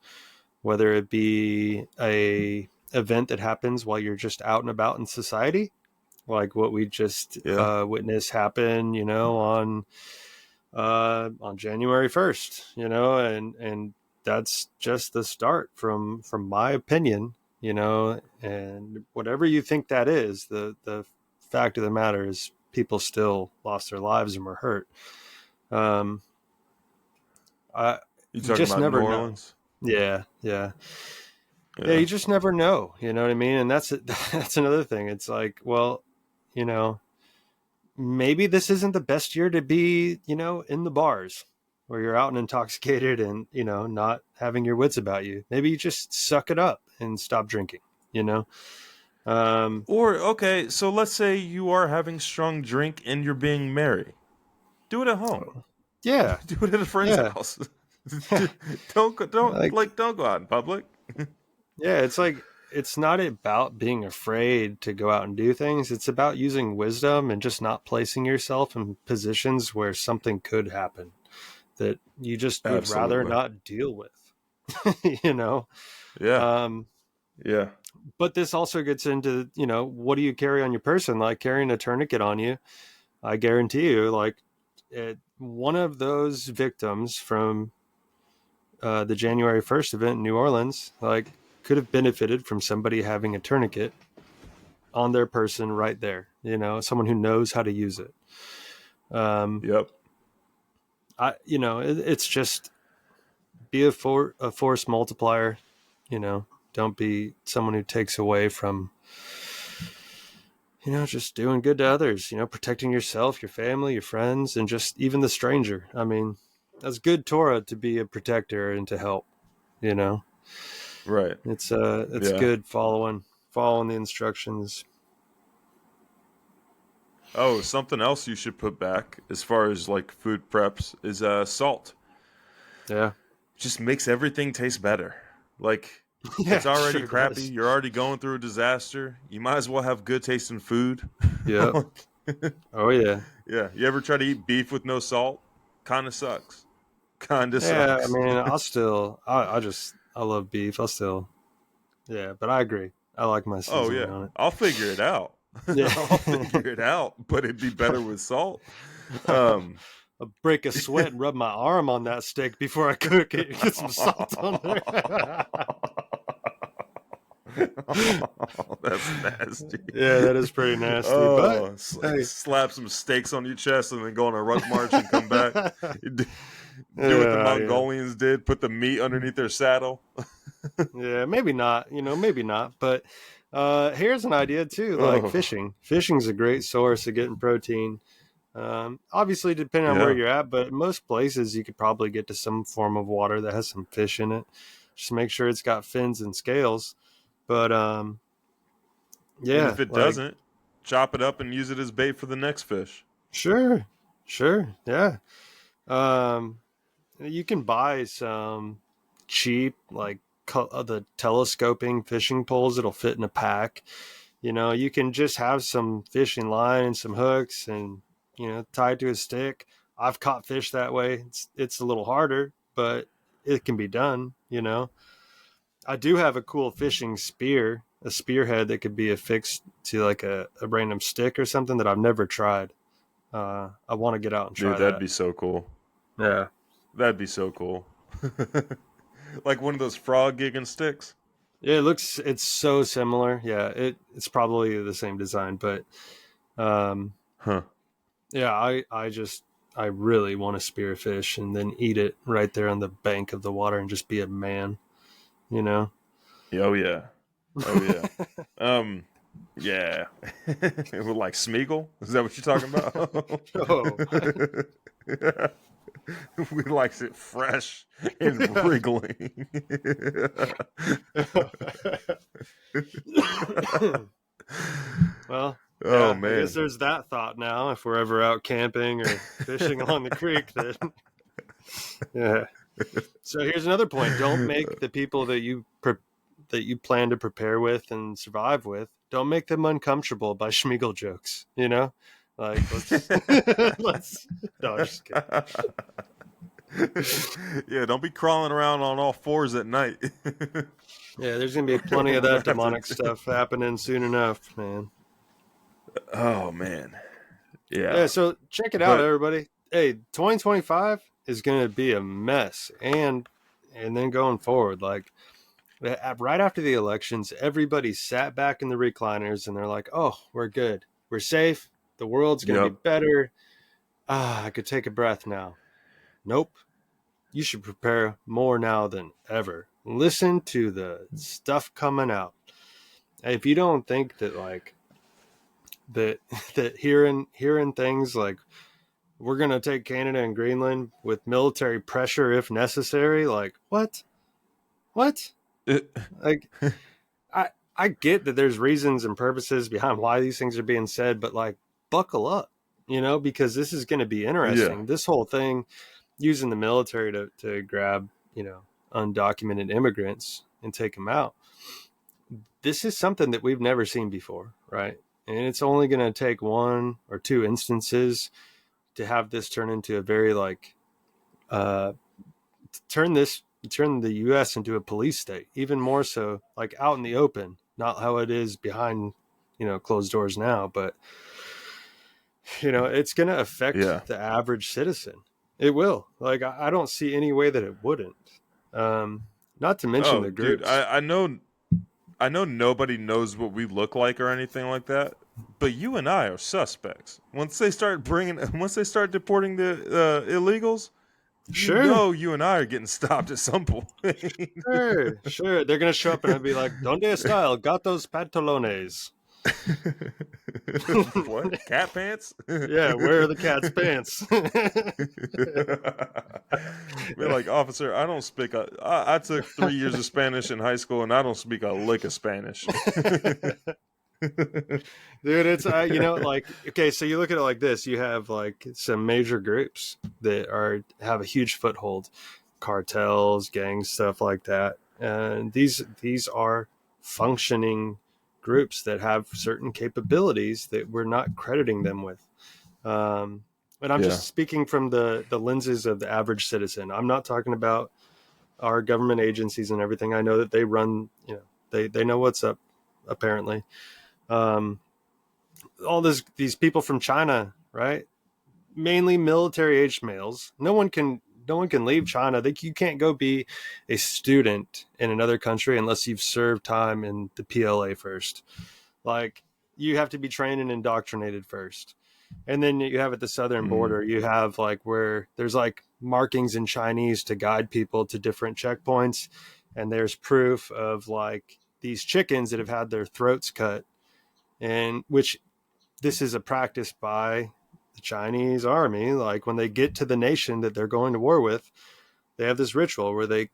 whether it be a event that happens while you're just out and about in society, like what we just Yeah. witnessed happen, on January 1st, and that's just the start from my opinion, and whatever you think that is, the fact of the matter is people still lost their lives and were hurt. Um, I, You you talking just about New never know. Orleans? Yeah, yeah. Yeah, Yeah. you just never know, you know what I mean? And that's that's another thing. It's like, well, you know, maybe this isn't the best year to be, in the bars where you're out and intoxicated and, not having your wits about you. Maybe you just suck it up and stop drinking, you know? Um, Or okay, so let's say you are having strong drink and you're being merry. Do it at home. yeah, Do it at a friend's yeah. house. Don't Like, like don't go out in public. yeah, it's like, it's not about being afraid to go out and do things. It's about using wisdom and just not placing yourself in positions where something could happen that you just would rather Absolutely. not deal with, you know? Yeah. Um, Yeah. but this also gets into, what do you carry on your person? Like carrying a tourniquet on you, I guarantee you, like one of those victims from the January 1st event in New Orleans, like could have benefited from somebody having a tourniquet on their person right there, someone who knows how to use it. Um, Yep. it's just be a force multiplier, don't be someone who takes away from, just doing good to others, protecting yourself, your family, your friends, and just even the stranger. I mean, that's good Torah to be a protector and to help, you know, Right. it's Yeah. good following the instructions. Oh, something else you should put back as far as like food preps is salt. Yeah. Just makes everything taste better. Like Yeah, it's it already sure crappy. does. You're already going through a disaster. You might as well have good tasting food. Yep. Oh yeah. Yeah. You ever try to eat beef with no salt? Kind of sucks. Kind of Yeah, I sucks. mean, I love beef. Yeah, but I agree. I like my Oh seasoning yeah. on I'll figure it out. it. I'll Yeah. figure it out, but it'd be better with salt. Um I'll break a sweat and rub my arm on that steak before I cook it. Get some salt on there. That's nasty. Yeah, that is pretty nasty. But Oh, hey, slap some steaks on your chest and then go on a ruck march and come back. Do what the yeah, yeah, Mongolians did, put the meat underneath their saddle. yeah. Maybe not. Maybe not. But here's an idea too. Like Oh, fishing. Fishing's a great source of getting protein. Obviously, depending on where yeah. you're at, but most places you could probably get to some form of water that has some fish in it. Just make sure it's got fins and scales. But And Yeah, if it like doesn't, chop it up and use it as bait for the next fish. sure, sure, yeah. Um, you can buy some cheap like the telescoping fishing poles that'll fit in a pack. You know, you can just have some fishing line and some hooks and, tied to a stick. I've caught fish that way. It's a little harder, but it can be done, I do have a cool fishing spear, a spearhead that could be affixed to like a random stick or something that I've never tried. I want to get out and try Dude, that'd that. be so cool. Yeah. That'd be so cool. Like one of those frog gigging sticks. Yeah, it's so similar. Yeah, it's probably the same design, but um, Huh. yeah, I really want to spearfish and then eat it right there on the bank of the water and just be a man, you know? Oh yeah. Oh yeah. Yeah. With like Smeagol? Is that what you're talking about? We likes it fresh and wriggling. Well, Oh yeah, I man. guess there's that thought now. If we're ever out camping or fishing along the creek, then yeah. So here's another point: don't make the people that you plan to prepare with and survive with. Don't make them uncomfortable by Schmiegel jokes. Like let's. No, I'm just kidding. Yeah, don't be crawling around on all fours at night. Yeah, there's gonna be plenty of that demonic stuff happening soon enough, man. Oh man. Yeah, Yeah. so check it out, But- everybody. Hey, 2025 is gonna be a mess, and then going forward, like right after the elections, everybody sat back in the recliners and they're like, "Oh, we're good, we're safe, the world's gonna be better. I could take a breath now." Nope. You should prepare more now than ever. Listen to the stuff coming out. If you don't think that that hearing things like we're gonna take Canada and Greenland with military pressure if necessary, like what? Like I get that there's reasons and purposes behind why these things are being said, but like buckle up, because this is going to be interesting. Yeah. This whole thing using the military to grab, undocumented immigrants and take them out. This is something that we've never seen before, right? And it's only going to take one or two instances to have this turn into a very turn the U.S. into a police state, even more so like out in the open, not how it is behind, closed doors now, but it's going to affect the average citizen. It will. Like, I don't see any way that it wouldn't. Not to mention the groups. Dude, I know nobody knows what we look like or anything like that, but you and I are suspects. Once they start deporting the illegals, Sure. you and I are getting stopped at some point. Sure. They're going to show up and I'll be like, "Donde está el gatos pantalones?" What? Cat pants? Yeah, where are the cat's pants? We're like, "Officer, I don't speak I took 3 years of Spanish in high school and I don't speak a lick of Spanish." Dude, it's okay, so you look at it like this. You have like some major groups that have a huge foothold, cartels, gangs, stuff like that. And these are functioning groups that have certain capabilities that we're not crediting them with. And I'm just speaking from the lenses of the average citizen. I'm not talking about our government agencies and everything. I know that they run, they know what's up, apparently. All these people from China, right? Mainly military-aged males. No one can leave China. You can't go be a student in another country unless you've served time in the PLA first. Like, you have to be trained and indoctrinated first. And then you have at the southern border, you have like where there's like markings in Chinese to guide people to different checkpoints. And there's proof of like these chickens that have had their throats cut, and which this is a practice by the Chinese army. Like when they get to the nation that they're going to war with, they have this ritual where they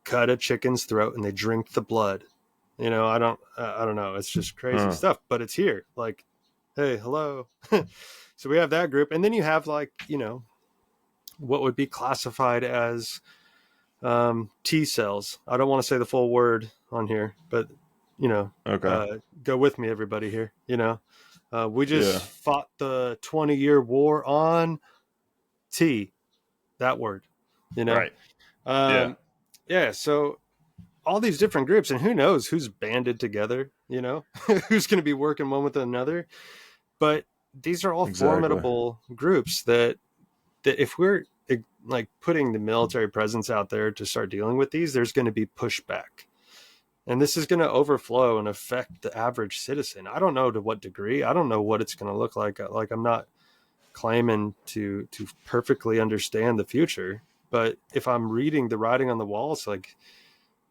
cut a chicken's throat and they drink the blood. I don't know. It's just crazy stuff, but it's here. Like, hey, hello. So we have that group, and then you have like, what would be classified as T cells. I don't want to say the full word on here, but go with me, everybody here. We just fought the 20-year war on T, that word. Right. Yeah. So all these different groups, and who knows who's banded together. Who's going to be working one with another. But these are all formidable groups that if we're like putting the military presence out there to start dealing with these, there's going to be pushback. And this is going to overflow and affect the average citizen. I don't know to what degree. I don't know what it's going to look like. Like, I'm not claiming to perfectly understand the future, but if I'm reading the writing on the wall, it's like,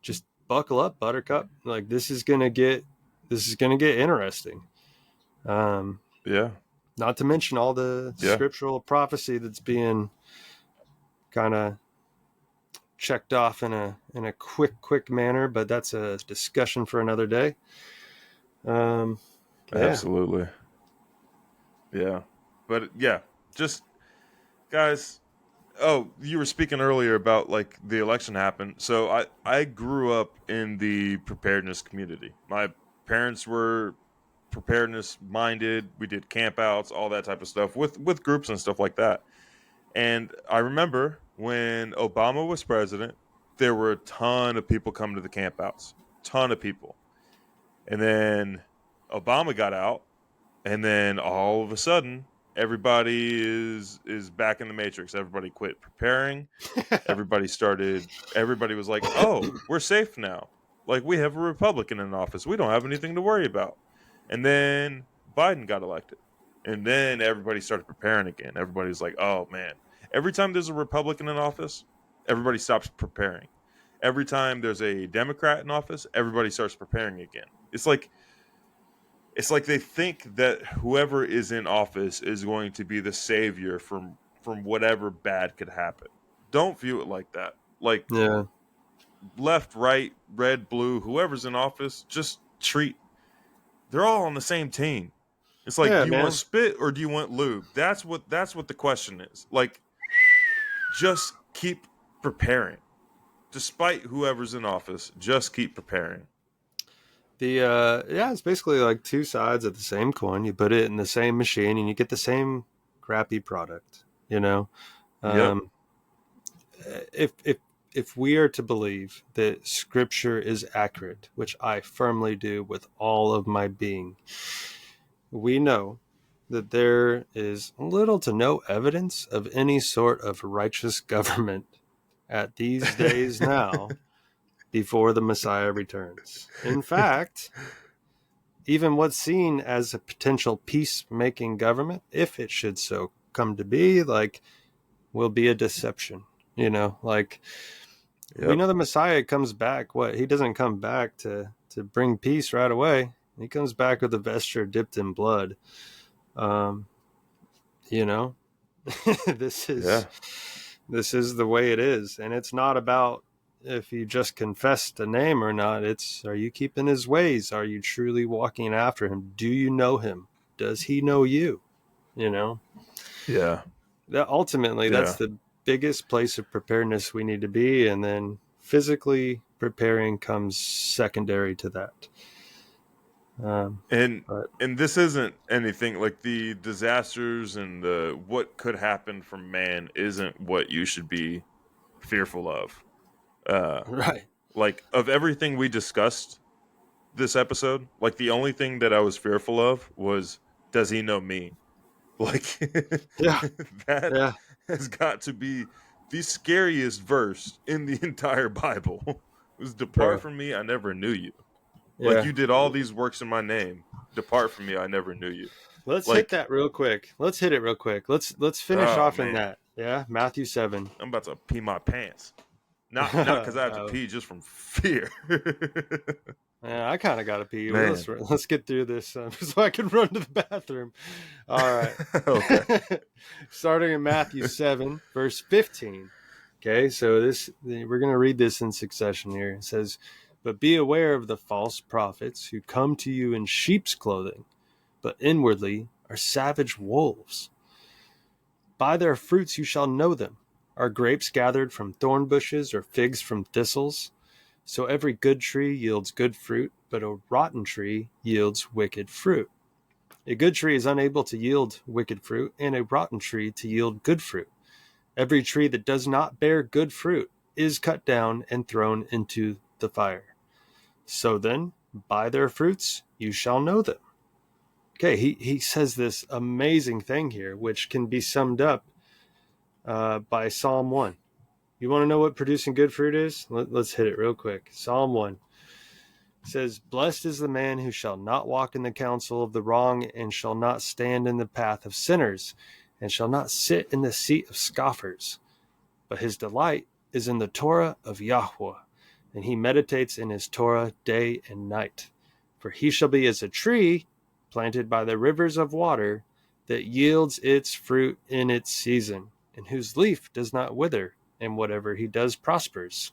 just buckle up, Buttercup. Like, this is going to get interesting. Not to mention all the scriptural prophecy that's being kind of checked off in a quick manner, but that's a discussion for another day. Absolutely. Yeah. But just guys, you were speaking earlier about like the election happened. So I grew up in the preparedness community. My parents were preparedness minded. We did campouts, all that type of stuff with groups and stuff like that. And I remember when Obama was president, there were a ton of people coming to the campouts, ton of people. And then Obama got out, and then all of a sudden, everybody is back in the matrix. Everybody quit preparing. Everybody was like, oh, we're safe now. Like, we have a Republican in office. We don't have anything to worry about. And then Biden got elected. And then everybody started preparing again. Everybody was like, oh, man. Every time there's a Republican in office, everybody stops preparing. Every time there's a Democrat in office, everybody starts preparing again. It's like they think that whoever is in office is going to be the savior from whatever bad could happen. Don't view it like that. Like, left, right, red, blue, whoever's in office, just they're all on the same team. It's like, do you want spit or do you want lube? That's what the question is. Like, just keep preparing. Despite whoever's in office, just keep preparing. It's basically like two sides of the same coin. You put it in the same machine and you get the same crappy product, If we are to believe that scripture is accurate, which I firmly do with all of my being, we know that there is little to no evidence of any sort of righteous government at these days now before the Messiah returns. In fact, even what's seen as a potential peacemaking government, if it should so come to be, like, will be a deception. We know the Messiah comes back. He doesn't come back to bring peace right away. He comes back with a vesture dipped in blood. This is the way it is. And it's not about if you just confessed a name or not. It's, are you keeping his ways? Are you truly walking after him? Do you know him? Does he know you? Yeah. That's the biggest place of preparedness we need to be. And then physically preparing comes secondary to that. And this isn't anything like the disasters and the what could happen from man isn't what you should be fearful of. Right. Like, of everything we discussed this episode, like, the only thing that I was fearful of was, does he know me? Like, that has got to be the scariest verse in the entire Bible. It was, depart from me, I never knew you. Like, you did all these works in my name. Depart from me, I never knew you. Let's hit that real quick. Let's hit it real quick. Let's finish off in that. Yeah, Matthew 7. I'm about to pee my pants. Not because I have to pee, just from fear. I kind of got to pee. Let's get through this so I can run to the bathroom. All right. Okay. Starting in Matthew 7, verse 15. Okay, so we're going to read this in succession here. It says, But be aware of the false prophets who come to you in sheep's clothing, but inwardly are savage wolves. By their fruits you shall know them. Are grapes gathered from thorn bushes, or figs from thistles? So every good tree yields good fruit, but a rotten tree yields wicked fruit. A good tree is unable to yield wicked fruit, and a rotten tree to yield good fruit. Every tree that does not bear good fruit is cut down and thrown into the fire. So then, by their fruits you shall know them. Okay, he says this amazing thing here, which can be summed up by Psalm 1. You want to know what producing good fruit is? Let's hit it real quick. Psalm 1 says, "Blessed is the man who shall not walk in the counsel of the wrong, and shall not stand in the path of sinners, and shall not sit in the seat of scoffers. But his delight is in the Torah of Yahweh, and he meditates in his Torah day and night. For he shall be as a tree planted by the rivers of water, that yields its fruit in its season, and whose leaf does not wither, and whatever he does prospers.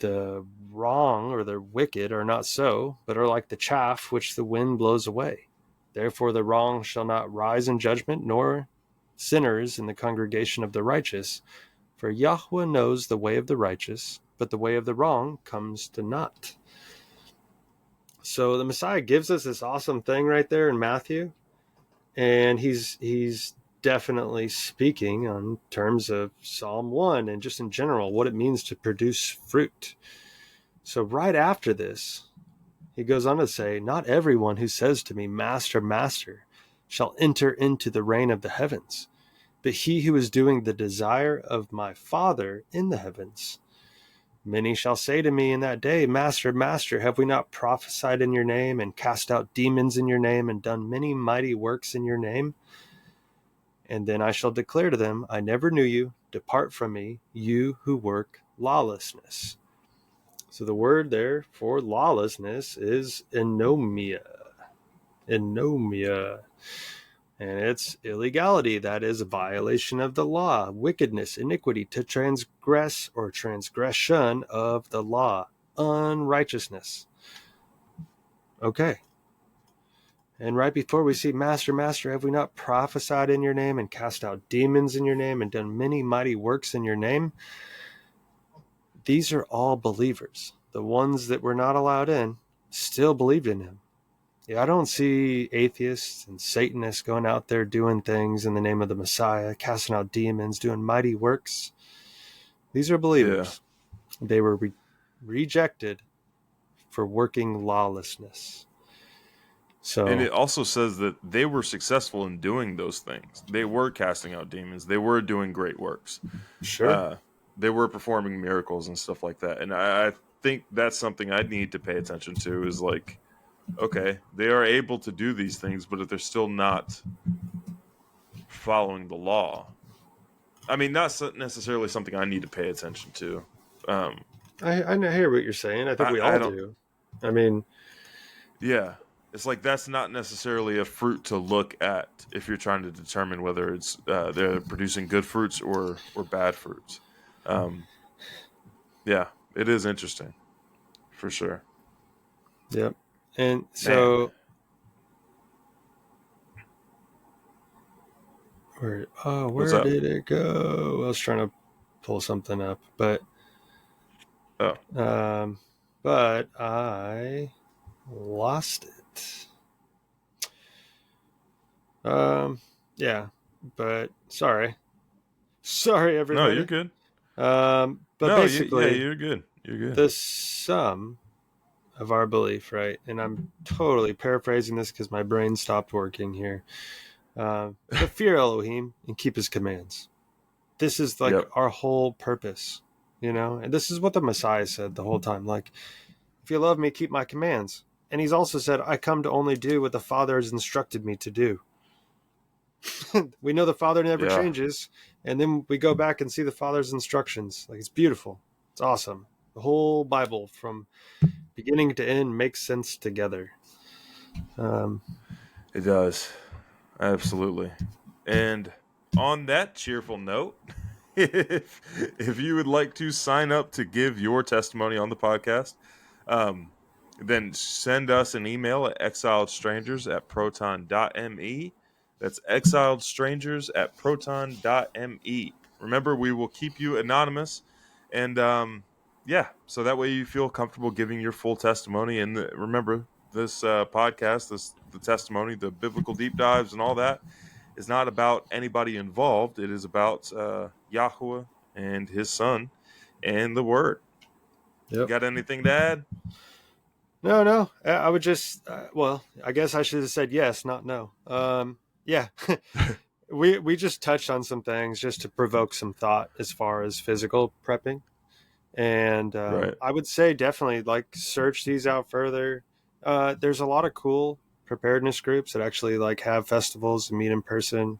The wrong or the wicked are not so, but are like the chaff which the wind blows away. Therefore the wrong shall not rise in judgment, nor sinners in the congregation of the righteous. For Yahweh knows the way of the righteous, but the way of the wrong comes to naught." So the Messiah gives us this awesome thing right there in Matthew, and he's definitely speaking on terms of Psalm 1 and just in general what it means to produce fruit. So right after this, he goes on to say, "Not everyone who says to me, 'Master, Master,' shall enter into the reign of the heavens, but he who is doing the desire of my Father in the heavens. Many shall say to me in that day, 'Master, Master, have we not prophesied in your name, and cast out demons in your name, and done many mighty works in your name?' And then I shall declare to them, 'I never knew you. Depart from me, you who work lawlessness.'" So the word there for lawlessness is anomia. Anomia. And it's illegality, that is a violation of the law, wickedness, iniquity, to transgress or transgression of the law, unrighteousness. Okay. And right before we see, "Master, Master, have we not prophesied in your name, and cast out demons in your name, and done many mighty works in your name?" These are all believers. The ones that were not allowed in still believed in him. Yeah, I don't see atheists and Satanists going out there doing things in the name of the Messiah, casting out demons, doing mighty works. These are believers. Yeah. They were rejected for working lawlessness. So, and it also says that they were successful in doing those things. They were casting out demons. They were doing great works. Sure. They were performing miracles and stuff like that. And I think that's something I need to pay attention to, is like, okay, they are able to do these things, but if they're still not following the law, I mean, not necessarily something I need to pay attention to. I hear what you're saying. I think we all do. I mean, yeah, it's like that's not necessarily a fruit to look at if you're trying to determine whether it's they're producing good fruits or bad fruits. Yeah, it is interesting, for sure. Yep. And so, where did it go? I was trying to pull something up, but but I lost it. Yeah, but sorry everybody. No, you're good. But basically, you're good. You're good. The sum of our belief, right? And I'm totally paraphrasing this because my brain stopped working here. But fear Elohim and keep his commands. This is like our whole purpose, you know? And this is what the Messiah said the whole time. Like, if you love me, keep my commands. And he's also said, I come to only do what the Father has instructed me to do. We know the Father never changes. And then we go back and see the Father's instructions. Like, it's beautiful. It's awesome. The whole Bible from beginning to end makes sense together. It does. Absolutely. And on that cheerful note, if you would like to sign up to give your testimony on the podcast, then send us an email at exiledstrangers@proton.me. That's exiledstrangers@proton.me. Remember, we will keep you anonymous, and yeah, so that way you feel comfortable giving your full testimony. And remember, this podcast, the testimony, the biblical deep dives, and all that is not about anybody involved. It is about Yahweh and His Son and the Word. You Yep. got anything to add? No. I would just, well, I guess I should have said yes, not no. Yeah. we just touched on some things just to provoke some thought as far as physical prepping. And Right. I would say definitely like search these out further. There's a lot of cool preparedness groups that actually like have festivals and meet in person.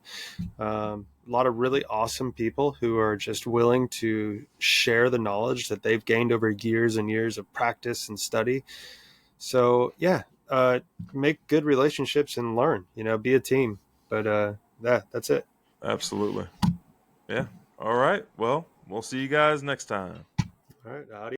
A lot of really awesome people who are just willing to share the knowledge that they've gained over years and years of practice and study. So yeah, make good relationships and learn. Be a team. But that's it. Absolutely. Yeah. All right. Well, we'll see you guys next time. All right. Adios.